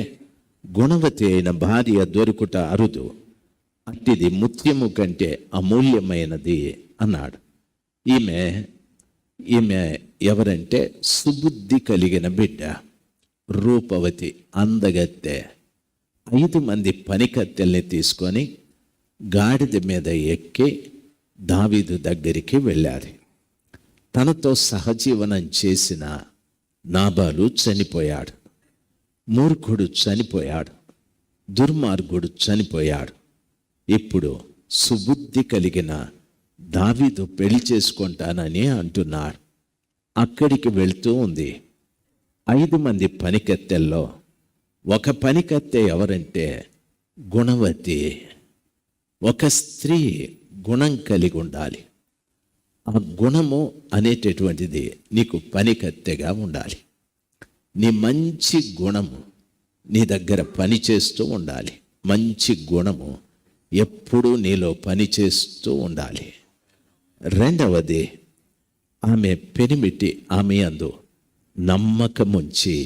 గుణవతి అయిన భార్య దొరుకుట అరుదు, అట్టిది ముత్యము కంటే అమూల్యమైనది అన్నాడు. ఈమె ఎవరంటే, సుబుద్ధి కలిగిన బిడ్డ, రూపవతి, అందగత్తె. 5 మంది పనికత్తెల్ని తీసుకొని గాడిద మీద ఎక్కి దావీదు దగ్గరికి వెళ్ళారు. తనతో సహజీవనం చేసిన నాబాలు చనిపోయాడు, మూర్ఖుడు చనిపోయాడు, దుర్మార్గుడు చనిపోయాడు. ఇప్పుడు సుబుద్ధి కలిగిన దావీదు పెళ్లి చేసుకుంటానని అంటున్నాడు. అక్కడికి వెళ్తూ ఉంది. 5 మంది పనికత్తెల్లో ఒక పనికత్తె ఎవరంటే గుణవతి. ఒక స్త్రీ గుణం కలిగి ఉండాలి. ఆ గుణము అనేటటువంటిది నీకు పనికత్తెగా ఉండాలి. నీ మంచి గుణము నీ దగ్గర పనిచేస్తూ ఉండాలి. మంచి గుణము ఎప్పుడూ నీలో పనిచేస్తూ ఉండాలి. రెండవది, ఆమె పెనిమిటి, ఆమె అందు నమ్మకముంచి,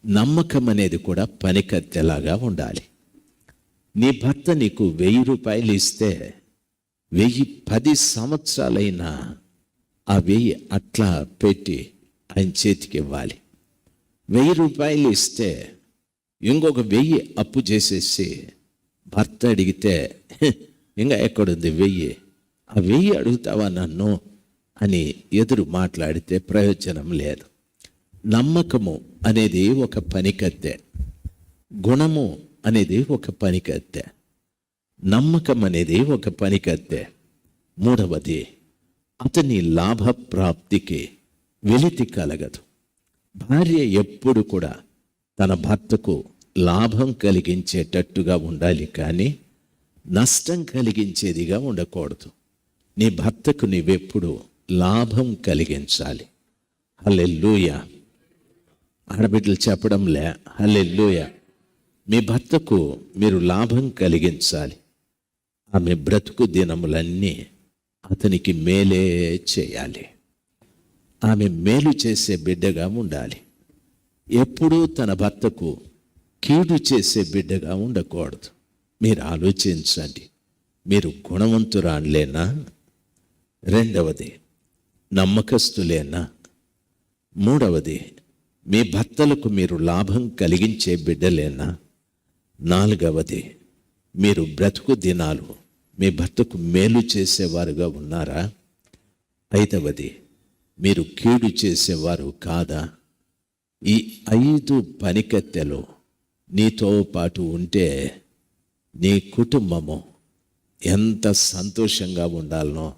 నమ్మకం అనేది కూడా పనికత్తెలాగా ఉండాలి. నీ భర్త నీకు 1000 రూపాయలు ఇస్తే 10 సంవత్సరాలైనా ఆ 1000 అట్లా పెట్టి ఆయన చేతికి ఇవ్వాలి. 1000 రూపాయలు ఇస్తే ఇంకొక 1000 అప్పు చేసేసి భర్త అడిగితే ఇంకా ఎక్కడుంది 1000, ఆ 1000 అడుగుతావా నన్ను అని ఎదురు మాట్లాడితే ప్రయోజనం లేదు. నమ్మకము అనేది ఒక పనికత్తె, గుణము అనేది ఒక పనికత్తె, నమ్మకం అనేది ఒక పనికత్తె. మూడవది, అతని లాభప్రాప్తికి వెలితి కలగదు. భార్య ఎప్పుడు కూడా తన భర్తకు లాభం కలిగించేటట్టుగా ఉండాలి, కానీ నష్టం కలిగించేదిగా ఉండకూడదు. నీ భర్తకు నీవెప్పుడు లాభం కలిగించాలి. హల్లెలూయా. ఆడబిడ్డలు చెప్పడంలే హల్లెలూయా. మీ భర్తకు మీరు లాభం కలిగించాలి. ఆమె బ్రతుకు దినములన్నీ అతనికి మేలే చేయాలి. ఆమె మేలు చేసే బిడ్డగా ఉండాలి. ఎప్పుడూ తన భర్తకు కీడు చేసే బిడ్డగా ఉండకూడదు. మీరు ఆలోచించండి, మీరు గుణవంతురాలేనా? రెండవది, నమ్మకస్తులేనా? మూడవది, మీ భర్తలకు మీరు లాభం కలిగించే బిడ్డలేనా? నాలుగవది, మీరు బ్రతుకు దినాలు మీ భర్తకు మేలు చేసేవారుగా ఉన్నారా? ఐదవది, మీరు కీడు చేసేవారు కాదా? ఈ 5 పనికత్తెలు నీతో పాటు ఉంటే నీ కుటుంబము ఎంత సంతోషంగా ఉండాలనో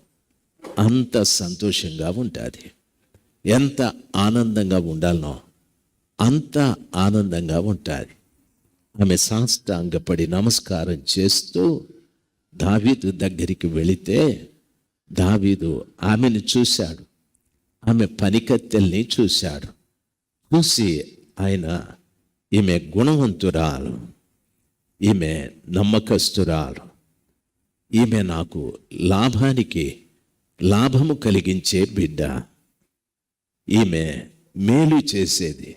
అంత సంతోషంగా ఉంటుంది. ఎంత ఆనందంగా ఉండాలనో అంత ఆనందంగా ఉంటుంది. ఆమె సాష్టాంగపడి నమస్కారం చేస్తూ దావీదు దగ్గరికి వెళితే దావీదు ఆమెను చూశాడు, ఆమె పనికత్తెల్ని చూశాడు. చూసి ఆయన, ఈమె గుణవంతురాలు, ఈమె నమ్మకస్తురాలు, ఈమె నాకు లాభము కలిగించే బిడ్డ, ఈమె మేలు చేసేది,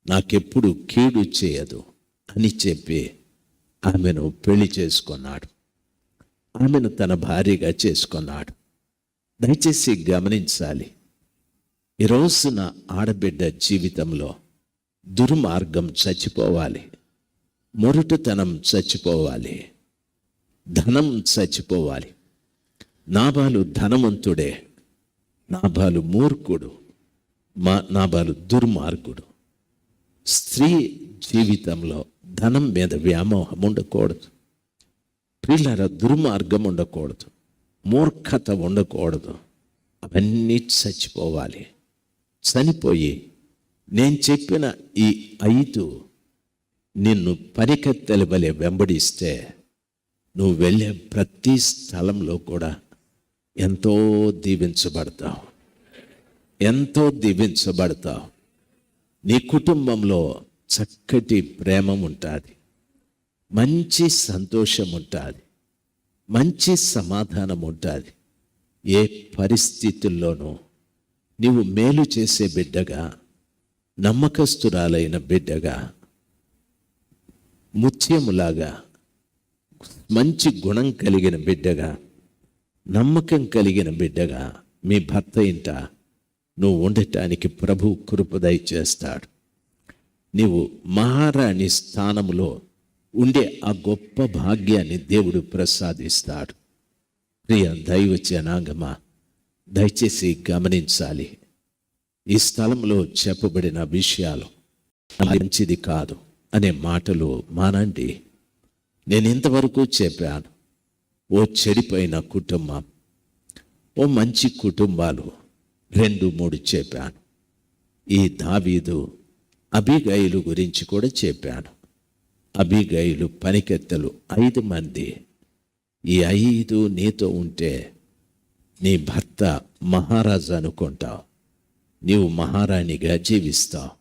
నాకెప్పుడు కీడు చేయదు అని చెప్పి ఆమెను పెళ్లి చేసుకున్నాడు. ఆమెను తన భార్యగా చేసుకున్నాడు. దయచేసి గమనించాలి, ఈ రోజున ఆడబిడ్డ జీవితంలో దుర్మార్గం చచ్చిపోవాలి, మొరటుతనం చచ్చిపోవాలి, ధనం చచ్చిపోవాలి. నాబాలు ధనవంతుడే, నాబాలు మూర్ఖుడు, నాబాలు దుర్మార్గుడు. స్త్రీ జీవితంలో ధనం మీద వ్యామోహం ఉండకూడదు. పిల్లల దుర్మార్గం ఉండకూడదు, మూర్ఖత ఉండకూడదు. అవన్నీ చచ్చిపోవాలి. చనిపోయి నేను చెప్పిన ఈ 5 నిన్ను పనికత్తెల వలె వెంబడిస్తే నువ్వు వెళ్ళే ప్రతి స్థలంలో కూడా ఎంతో దీవించబడతావు, ఎంతో దీవించబడతావు. నీ కుటుంబంలో చక్కటి ప్రేమ ఉంటుంది, మంచి సంతోషం ఉంటుంది, మంచి సమాధానం ఉంటుంది. ఏ పరిస్థితుల్లోనూ నీవు మేలు చేసే బిడ్డగా, నమ్మకస్తురాలైన బిడ్డగా, ముత్యములాగా మంచి గుణం కలిగిన బిడ్డగా, నమ్మకం కలిగిన బిడ్డగా మీ భర్త ఇంట నువ్వు ఉండటానికి ప్రభు కృప దయచేస్తాడు. నీవు మహారాణి స్థానములో ఉండే ఆ గొప్ప భాగ్యాన్ని దేవుడు ప్రసాదిస్తాడు. ప్రియ దైవ జనాంగమా, దయచేసి గమనించాలి. ఈ స్థలంలో చెప్పబడిన విషయాలు మంచిది కాదు అనే మాటలు మానండి. నేను ఇంతవరకు చెప్పాను. ఓ చెడిపోయిన కుటుంబం, ఓ మంచి కుటుంబాలు 2-3 చెప్పాను. ఈ దావీదు అబీగయిలు గురించి కూడా చెప్పాను. అబీగయిలు పనికెత్తలు 5 మంది. ఈ 5 నీతో ఉంటే నీ భర్త మహారాజు అనుకుంటావు, నీవు మహారాణిగా జీవిస్తావు.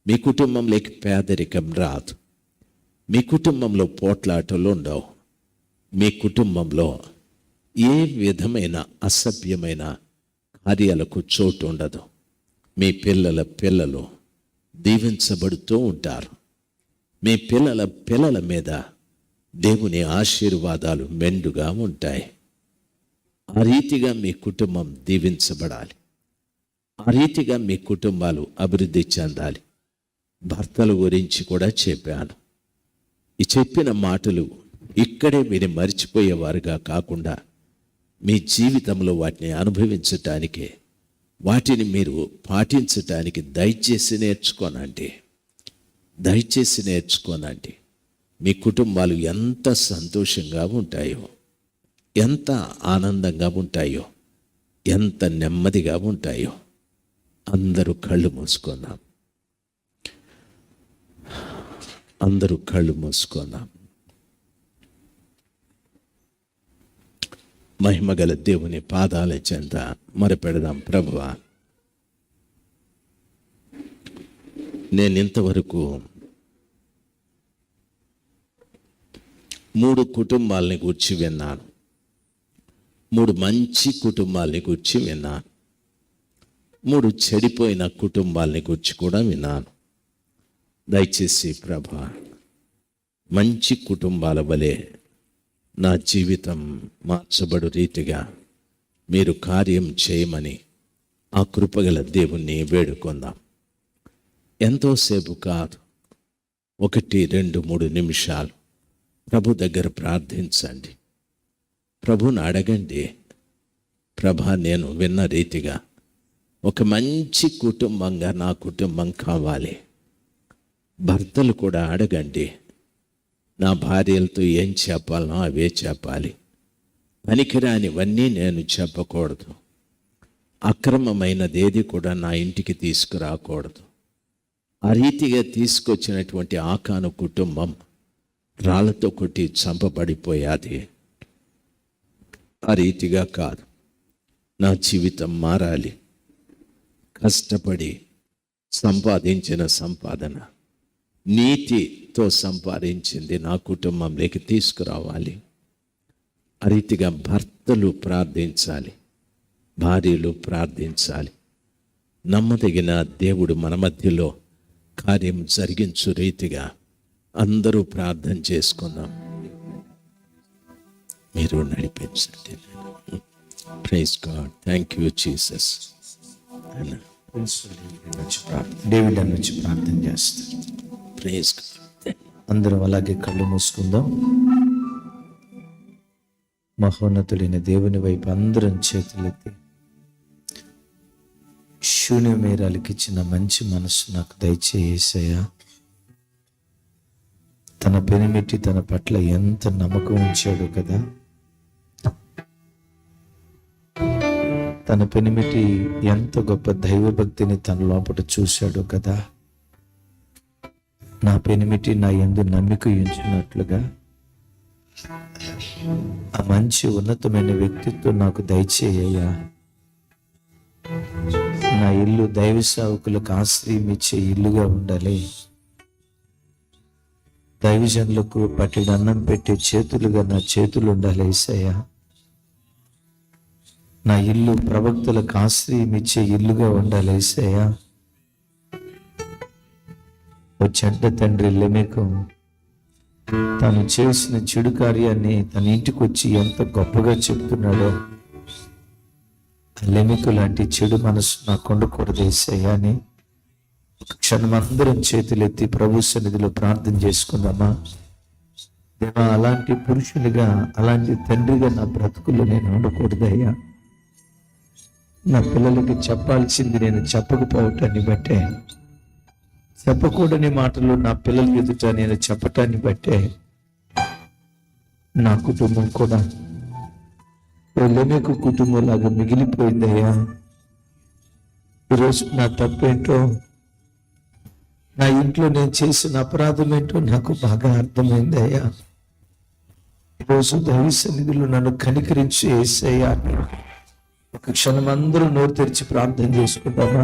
మీ కుటుంబంలోకి పేదరికం రాదు, మీ కుటుంబంలో పోట్లాటలు ఉండవు, మీ కుటుంబంలో ఏ విధమైన అసభ్యమైన కార్యాలకు చోటు ఉండదు. మీ పిల్లలు దీవించబడుతూ ఉంటారు. మీ పిల్లల మీద దేవుని ఆశీర్వాదాలు మెండుగా ఉంటాయి. ఆ రీతిగా మీ కుటుంబం దీవించబడాలి. ఆ రీతిగా మీ కుటుంబాలు అభివృద్ధి చెందాలి. భర్తల గురించి కూడా చెప్పాను. ఈ చెప్పిన మాటలు ఇక్కడే మీరు మర్చిపోయేవారుగా కాకుండా మీ జీవితంలో వాటిని అనుభవించటానికే, వాటిని మీరు పాటించటానికి దయచేసి నేర్చుకోనండి. మీ కుటుంబాలు ఎంత సంతోషంగా ఉంటాయో, ఎంత ఆనందంగా ఉంటాయో, ఎంత నెమ్మదిగా ఉంటాయో. అందరూ కళ్ళు మూసుకున్నాం. మహిమగల దేవుని పాదాల చెంత మొరపెడదాం. ప్రభువా, నేను ఇంతవరకు 3 కుటుంబాలని గూర్చి విన్నాను. 3 మంచి కుటుంబాలని గూర్చి విన్నాను. 3 చెడిపోయిన కుటుంబాలని గూర్చి కూడా విన్నాను. దయచేసి ప్రభా, మంచి కుటుంబాల వలె నా జీవితం మార్చబడు రీతిగా మీరు కార్యం చేయమని ఆ కృపగల దేవుణ్ణి వేడుకుందాం. ఎంతోసేపు కాదు, 1, 2, 3 నిమిషాలు ప్రభు దగ్గర ప్రార్థించండి. ప్రభుని అడగండి, ప్రభా, నేను విన్న రీతిగా ఒక మంచి కుటుంబంగా నా కుటుంబం కావాలి. భర్తలు కూడా అడగండి, నా భార్యలతో ఏం చెప్పాలనో అవే చెప్పాలి. పనికిరానివన్నీ నేను చెప్పకూడదు. అక్రమమైనదేది కూడా నా ఇంటికి తీసుకురాకూడదు. ఆ రీతిగా తీసుకొచ్చినటువంటి ఆకాను కుటుంబం రాళ్లతో కొట్టి చంపబడిపోయాది. ఆ రీతిగా కాదు, నా జీవితం మారాలి. కష్టపడి సంపాదించిన సంపాదన, నీతితో సంపాదించింది నా కుటుంబంలోకి తీసుకురావాలి. ఆ రీతిగా భర్తలు ప్రార్థించాలి, భార్యలు ప్రార్థించాలి. నమ్మదగిన దేవుడు మన మధ్యలో కార్యం జరిగించు రీతిగా అందరూ ప్రార్థన చేసుకుందాం. మీరు నడిపించండి. Praise God. Thank you Jesus. David అని వచ్చి ప్రార్థన చేస్తారు. Praise God. అందరం అలాగే కళ్ళు మూసుకుందాం. మహోన్నతుడైన దేవుని వైపు అందరం చేతులెత్తి, శూన్యమేరాలకి ఇచ్చిన మంచి మనసు నాకు దయచేసయ్యా. తన పెనిమిటి తన పట్ల ఎంత నమ్మకం ఉంచాడు కదా. తన పెనిమిటి ఎంత గొప్ప దైవభక్తిని తన లోపల చూశాడు కదా. నా పెనిమిటి నా యందు నమ్మిక ఉంచినట్లుగా ఆ మంచి ఉన్నతమైన వ్యక్తిత్వం నాకు దయచేయ్యా. నా ఇల్లు దైవ సేవకులకు ఆశ్రయం ఇచ్చే ఇల్లుగా ఉండాలి. దైవజనులకు పట్టిన అన్నం పెట్టే చేతులుగా నా చేతులు ఉండాలి యేసయ్యా. నా ఇల్లు ప్రవక్తలకు ఆశ్రయం ఇచ్చే ఇల్లుగా ఉండాలి యేసయ్యా. ఓ చెడ్డ తండ్రి లెమెకు తాను చేసిన చెడు కార్యాన్ని తన ఇంటికి వచ్చి ఎంత గొప్పగా చెప్తున్నాడో, లెమెకు లాంటి చెడు మనసు నాకు ఉండకూడదు యేసయ్యా అని ఒక క్షణం అందరం చేతులెత్తి ప్రభు సన్నిధిలో ప్రార్థన చేసుకుందామా. దేవా, అలాంటి పురుషునిగా, అలాంటి తండ్రిగా నా బ్రతుకుల్లో నేను ఉండకూడదయ్యా. నా పిల్లలకి చెప్పాల్సింది నేను చెప్పకపోవటాన్ని బట్టే, చెప్పకూడని మాటలు నా పిల్లల ఎదుట నేను చెప్పటాన్ని బట్టే నా కుటుంబం కూడా లెమెకు కుటుంబం లాగా మిగిలిపోయిందయ్యా. ఈరోజు నా తప్పేంటో, నా ఇంట్లో నేను చేసిన అపరాధం ఏంటో నాకు బాగా అర్థమైందయ్యా. ఈరోజు దైవ సన్నిధిలో నన్ను కనికరించి యేసయ్యా. ఒక క్షణం అందరూ నోరు తెరిచి ప్రార్థన చేసుకుంటామా.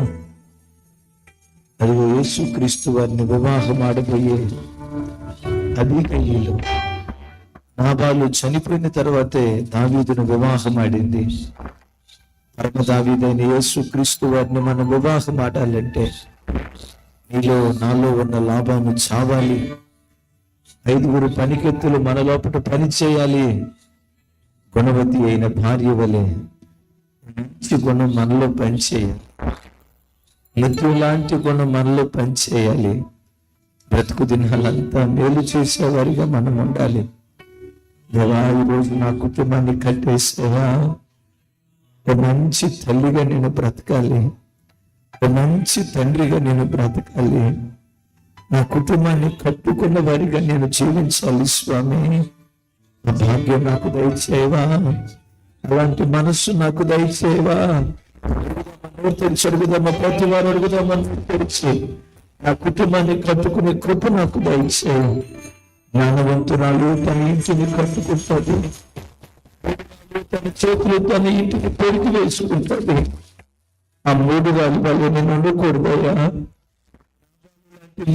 అదిగో యేసు క్రీస్తు వారిని వివాహం ఆడబోయే అబీగయీలు నాబాలు చనిపోయిన తర్వాతే దావీదును వివాహం ఆడింది. పరమ దావీదైన యేసు క్రీస్తు వారిని మనం వివాహం ఆడాలంటే నీలో నాలో ఉన్న లాభాన్ని చావాలి. 5 పనికెత్తులు మన లోపల పని చేయాలి. గుణవతి అయిన భార్య వలె మంచి గుణం మనలో పనిచేయాలి. మృత్యు లాంటి గుణం మనలో పనిచేయాలి. బ్రతుకు దినాలంతా మేలు చేసేవారిగా మనం ఉండాలి. దేవా, ఈరోజు నా కుటుంబాన్ని కట్టేసేవా, ఒక మంచి తల్లిగా నేను బ్రతకాలి, ఒక మంచి తండ్రిగా నేను బ్రతకాలి, నా కుటుంబాన్ని కట్టుకున్న వారిగా నేను జీవించాలి స్వామి. ఆ భాగ్యం నాకు దయచేవా, అలాంటి మనస్సు నాకు దయచేవా. తెరిచి అడుగుదామా, ప్రతి వారు అడుగుదామా, తెరిచి నా కుటుంబాన్ని కట్టుకునే కృప నాకు దయచేయి. జ్ఞానవంతురాలు తన ఇంటిని కట్టుకుంటుంది, తన చేతులు తన ఇంటిని పెరిగి వేసుకుంటుంది. ఆ మూడు రాళ్ళు వల్ల నేను ఉండకూడదయ్యా,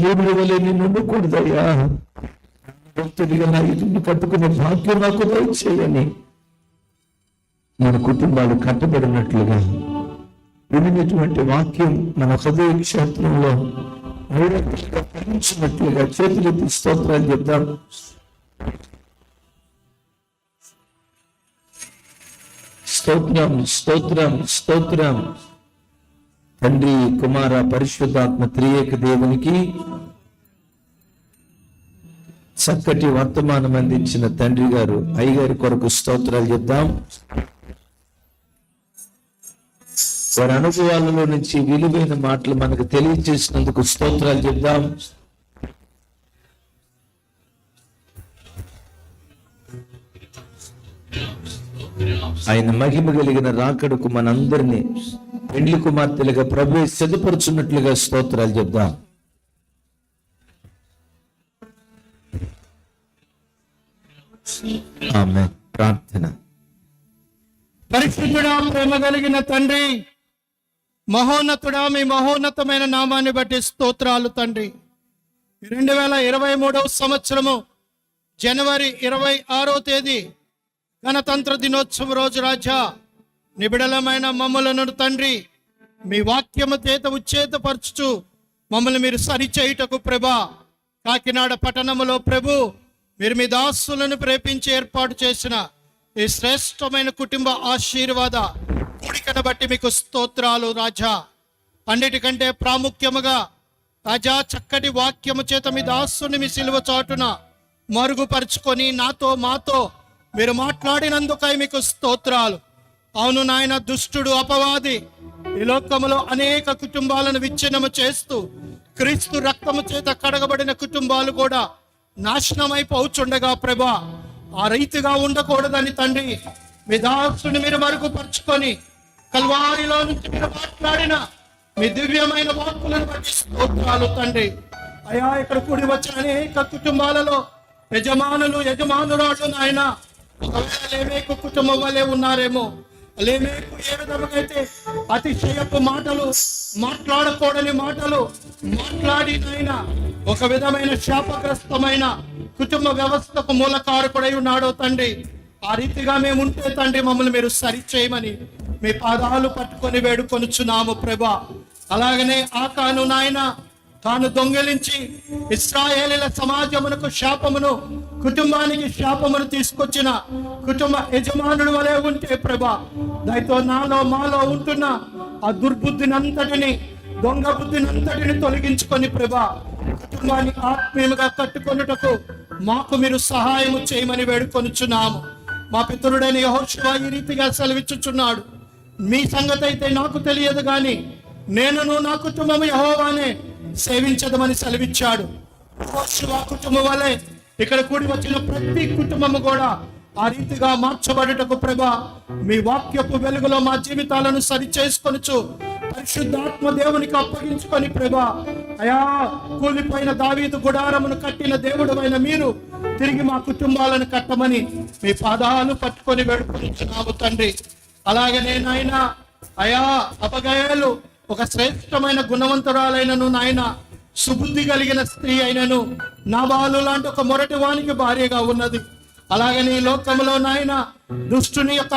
మూడు వల్ల నేను ఉండకూడదయ్యా. భక్తుడిగా నా ఇంటిని కట్టుకునే భాగ్యం నాకు దయచేయని మన కుటుంబాలు కట్టబడినట్లుగా వినినటువంటి వాక్యం మన హృదయ క్షేత్రంలో ఫలించినట్లుగా చేతులెత్తి స్తోత్రాలు చెప్దాం. స్తోత్రం, స్తోత్రం, స్తోత్రం. తండ్రి, కుమార, పరిశుద్ధాత్మ త్రియేక దేవునికి చక్కటి వర్తమానం అందించిన తండ్రి గారు, అయ్యగారి కొరకు స్తోత్రాలు చెప్దాం. వారి అనుభవాలలో నుంచి విలువైన మాటలు మనకు తెలియజేసినందుకు స్తోత్రాలు చెప్దాం. ఆయన మహిమ కలిగిన రాకడకు మనందరినీ పెండ్లి కుమార్తెలుగా ప్రభువే సిద్ధపరుచున్నట్లుగా స్తోత్రాలు చెప్దాం. ఆమేన్. ప్రార్థన. పరిశుద్ధుడా, ప్రేమ కలిగిన తండ్రి, మహోన్నతుడా, మీ మహోన్నతమైన నామాన్ని బట్టి స్తోత్రాలు తండ్రి. 2023 సంవత్సరము జనవరి 26వ తేదీ గణతంత్ర దినోత్సవం రోజు రాజా, నిబిడలమైన మమ్మలను తండ్రి మీ వాక్యము చేత ఉచ్చేతపరచుచు మమ్మల్ని మీరు సరిచేయుటకు ప్రభా, కాకినాడ పట్టణములో ప్రభు మీరు మీ దాసులను ప్రేపించి ఏర్పాటు చేసిన ఈ శ్రేష్టమైన కుటుంబ ఆశీర్వాద కూడికను బట్టి మీకు స్తోత్రాలు రాజా. అన్నిటికంటే ప్రాముఖ్యముగా రాజా, చక్కటి వాక్యము చేత మీ దాసుని మీ సిలువ చాటున మరుగుపరుచుకొని నాతో మాతో మీరు మాట్లాడినందుకై మీకు స్తోత్రాలు. అవును నాయన, దుష్టుడు అపవాది ఈ లోకములో అనేక కుటుంబాలను విచ్ఛిన్నము చేస్తూ క్రీస్తు రక్తము చేత కడగబడిన కుటుంబాలు కూడా నాశనమైపోచుండగా ప్రభా, ఆ రీతిగా ఉండకూడదని తండ్రి మీ దాసుని మీరు మరుగుపరుచుకొని కల్వారిలో నుంచి మీరు మాట్లాడిన మీ దివ్యమైన వాక్కులను బట్టి స్తోత్రాలు తండ్రి. అయా, ఇక్కడ కూడి వచ్చిన అనేక కుటుంబాలలో యజమానురాళ్ళు నాయన ఒకవేళ లేమేకు కుటుంబం వల్లే ఉన్నారేమో. లేమేకు ఏ విధంగా అయితే అతిశయపు మాటలు, మాట్లాడకూడని మాటలు మాట్లాడి నాయన ఒక విధమైన శాపగ్రస్తమైన కుటుంబ వ్యవస్థకు మూలకారకుడై ఉన్నాడో తండ్రి, ఆ రీతిగా మేము ఉంటే తండ్రి మమ్మల్ని మీరు సరిచేయమని మీ పాదాలు పట్టుకొని వేడుకొనుచున్నాము ప్రభా. అలాగనే ఆకాను నాయన తాను దొంగిలించి ఇశ్రాయేలీల సమాజమునకు శాపమును, కుటుంబానికి శాపమును తీసుకొచ్చిన కుటుంబ యజమానుడు వలె ఉంటే ప్రభా, దయతో నాలో మాలో ఉంటున్న ఆ దుర్బుద్ధినంతటిని, దొంగ బుద్ధినంతటిని తొలగించుకొని ప్రభా, కుటుంబాన్ని ఆత్మీయంగా కట్టుకొనుటకు మాకు మీరు సహాయము చేయమని వేడుకొనుచున్నాము. మా పితరుడైన యెహోషువ ఈ రీతిగా సెలవిచ్చుచున్నాడు, మీ సంగతి అయితే నాకు తెలియదు గాని నేనును నా కుటుంబము యెహోవానే సేవించదమని సెలవిచ్చాడు. యెహోషువ కుటుంబం వలె ఇక్కడ కూడి వచ్చిన ప్రతి కుటుంబము కూడా ఆ రీతిగా మార్చబడుటకు ప్రభా, మీ వాక్యపు వెలుగులో మా జీవితాలను సరి చేసుకొనుచు పరిశుద్ధాత్మ దేవునికి అప్పగించుకొని ప్రభా, అయా కూలిపోయిన దావీదు గుడారమును కట్టిన దేవుడైన మీరు తిరిగి మా కుటుంబాలను కట్టమని మీ పాదాలు పట్టుకొని వేడుకుంటున్నాము తండ్రి. అలాగనే నాయన, అయా అపగయలు ఒక శ్రేష్టమైన గుణవంతురాలైనను నాయన, సుబుద్ధి కలిగిన స్త్రీ అయినను నాబాలు లాంటి ఒక మొరటి వానికి భార్యగా ఉన్నది. అలాగని ఈ లోకంలో నాయన దుష్టుని యొక్క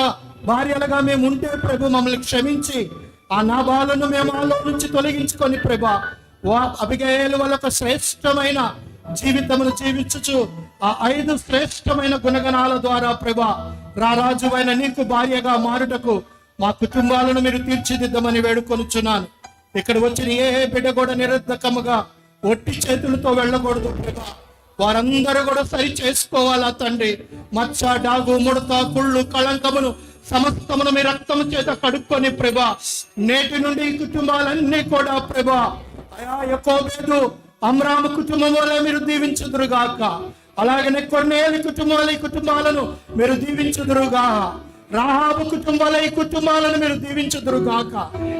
భార్యలుగా మేము ఉంటే ప్రభు మమ్మల్ని క్షమించి ఆ నాబాలను మేము ఆలో నుంచి తొలగించుకొని ప్రభా, అబిగయలు వల్ల ఒక శ్రేష్టమైన జీవితమును జీవించుచు ఆ 5 శ్రేష్టమైన గుణగణాల ద్వారా ప్రభా, రారాజువైన నీకు భార్యగా మారుటకు మా కుటుంబాలను మీరు తీర్చిదిద్దమని వేడుకొనుచున్నాను. ఇక్కడ వచ్చిన ఏ బిడ్డ కూడా నిరర్ధకముగా ఒట్టి చేతులతో వెళ్ళకూడదు ప్రభా. వారందరూ కూడా సరి చేసుకోవాలా తండ్రి. మచ్చ, డాగు, ముడత, కుళ్ళు, కళంకమును సమస్తమును మీ రక్తము చేత కడుక్కొని ప్రభా, నేటి నుండి ఈ కుటుంబాలన్నీ కూడా ప్రభా అయా యాకోబు, అమ్రాము కుటుంబం వల్ల మీరు దీవించుదురుగాక. అలాగనే కొన్నేళ్ళ కుటుంబాలు ఈ కుటుంబాలను మీరు దీవించుదురుగా. రాహాబు కుటుంబాల ఈ కుటుంబాలను మీరు దీవించుదురుగాక.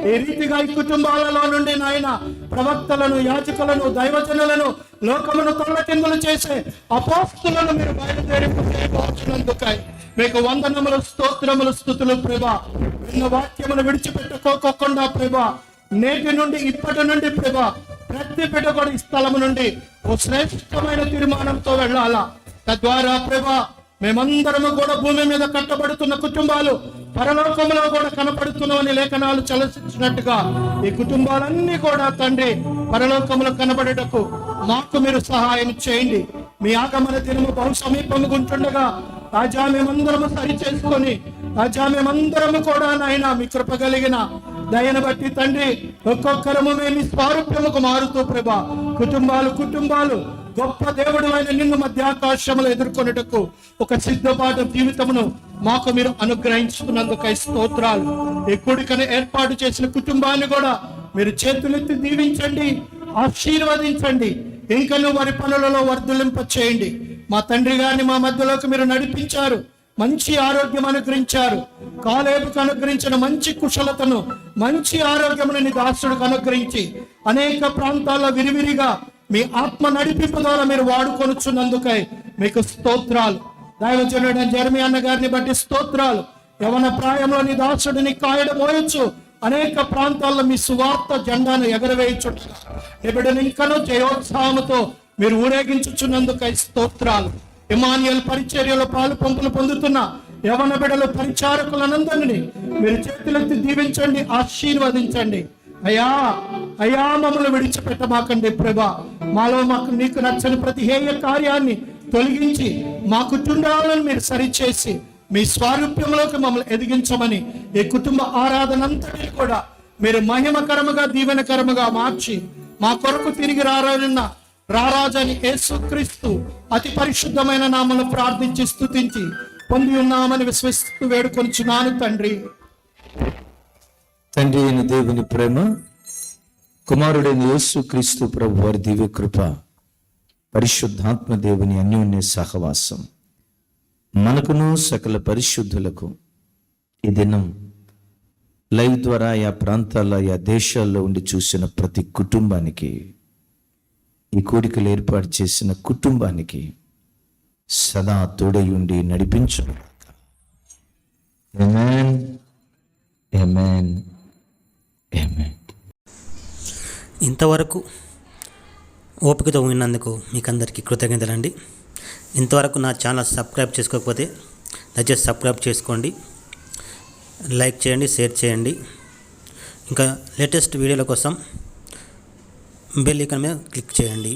ఈ రీతిగా ఈ కుటుంబాలలో నుండి నాయన ప్రవక్తలను, యాజకులను, దైవజనులను, లోకమును తల్లకిందులు చేసే అపోస్తులను మీరు బయలుదేరిపోతున్నందుకై మీకు వందనములు, స్తోత్రములు, స్తుతులు ప్రభా. విన్న వాక్యమును విడిచిపెట్టుకోకుండా ప్రభా, నేటి నుండి ఇప్పటి నుండి ప్రభా ప్రతి బిడ్డ కూడా ఈ స్థలము నుండి ఓ శ్రేష్టమైన తీర్మానంతో వెళ్ళాలా. తద్వారా ప్రభా మేమందరము కూడా భూమి మీద కట్టబడుతున్న కుటుంబాలు పరలోకంలో కూడా కనపడుతున్నామని లేఖనాలు చలసించినట్టుగా ఈ కుటుంబాలన్నీ కూడా తండ్రి పరలోకంలో కనబడటకు మాకు మీరు సహాయం చేయండి. మీ ఆగమన దినము బహు సమీపముగా ఉంటుండగా రాజా మేమందరము సరి చేసుకొని రాజా మేమందరము కూడా నాయన మీ కృప కలిగిన దయను బట్టి తండ్రి ఒక్కొక్కరము మేము స్వారూప్యముకు మారుతూ ప్రభా కుటుంబాలు గొప్ప దేవుడు అయిన నిన్ను మధ్యాకాశములు ఎదుర్కొనుటకు ఒక సిద్ధపాటు జీవితమును మాకు మీరు అనుగ్రహించుకున్నందుకై స్తోత్రాలు. ఈ కూడికను ఏర్పాటు చేసిన కుటుంబాన్ని కూడా మీరు చేతులెత్తి దీవించండి, ఆశీర్వదించండి, ఇంకను వారి పనులలో వర్ధలింప చేయండి. మా తండ్రి గారిని మా మధ్యలోకి మీరు నడిపించారు, మంచి ఆరోగ్యం అనుగ్రహించారు. కాలేబుకు అనుగ్రహించిన మంచి కుశలతను, మంచి ఆరోగ్యమును నీ దాసుడికి అనుగ్రహించి అనేక ప్రాంతాల్లో విరివిరిగా మీ ఆత్మ నడిపింపు ద్వారా మీరు వాడుకొనుచున్నందుకై మీకు స్తోత్రాలు. దైవజనుడైన జెరమీయా అన్న గారిని బట్టి స్తోత్రాలు. యవన ప్రాయంలో నీ దాసుడిని కాయడం మోయొచ్చు అనేక ప్రాంతాల్లో మీ సువార్త జెండాను ఎగరవేయుచుండగా నీ బిడ్డను ఇంకనూ జయోత్సాహముతో మీరు ఊరేగించుచున్నందుకై స్తోత్రాలు. ఇమానియల్ పరిచర్యలో పాలు పంపులు పొందుతున్న యవన బిడ్డలు పరిచారకులనందరినీ మీరు చేతులెత్తి దీవించండి, ఆశీర్వదించండి. అయ్యా మమ్మల్ని విడిచిపెట్టమాకండి ప్రభా. మాలో మాకు నీకు నచ్చని ప్రతి హేయ కార్యాన్ని తొలగించి మా కుటుంబాలను మీరు సరిచేసి మీ స్వారూప్యంలోకి మమ్మల్ని ఎదిగించమని ఈ కుటుంబ ఆరాధన అంతటిని కూడా మీరు మహిమకరముగా, దీవెనకరముగా మార్చి మా కొరకు తిరిగి రారాజని యేసుక్రీస్తు అతి పరిశుద్ధమైన నామమును ప్రార్థించి స్తుతించి పొంది ఉన్నామని విశ్వసిస్తూ వేడుకొనుచున్నాను తండ్రి. తండ్రి అయిన దేవుని ప్రేమ, కుమారుడైన యేసుక్రీస్తు ప్రభు వారి దివ్య కృప, పరిశుద్ధాత్మ దేవుని అన్యోన్య సహవాసం మనకును సకల పరిశుద్ధులకు ఈ దినం లైవ్ ద్వారా ఆయా ప్రాంతాల్లో, ఆయా దేశాల్లో ఉండి చూసిన ప్రతి కుటుంబానికి, ఈ కోరికలు ఏర్పాటు చేసిన కుటుంబానికి సదా తోడై ఉండి నడిపించు. ఆమేన్, ఆమేన్, ఆమేన్. ఇంతవరకు ఓపికతో విన్నందుకు మీకు అందరికీ కృతజ్ఞతలండి. ఇంతవరకు నా ఛానల్ సబ్స్క్రైబ్ చేసుకోకపోతే దయచేసి సబ్స్క్రైబ్ చేసుకోండి, లైక్ చేయండి, షేర్ చేయండి. ఇంకా లేటెస్ట్ వీడియోల కోసం బెల్ ఐకాన్ మీద క్లిక్ చేయండి.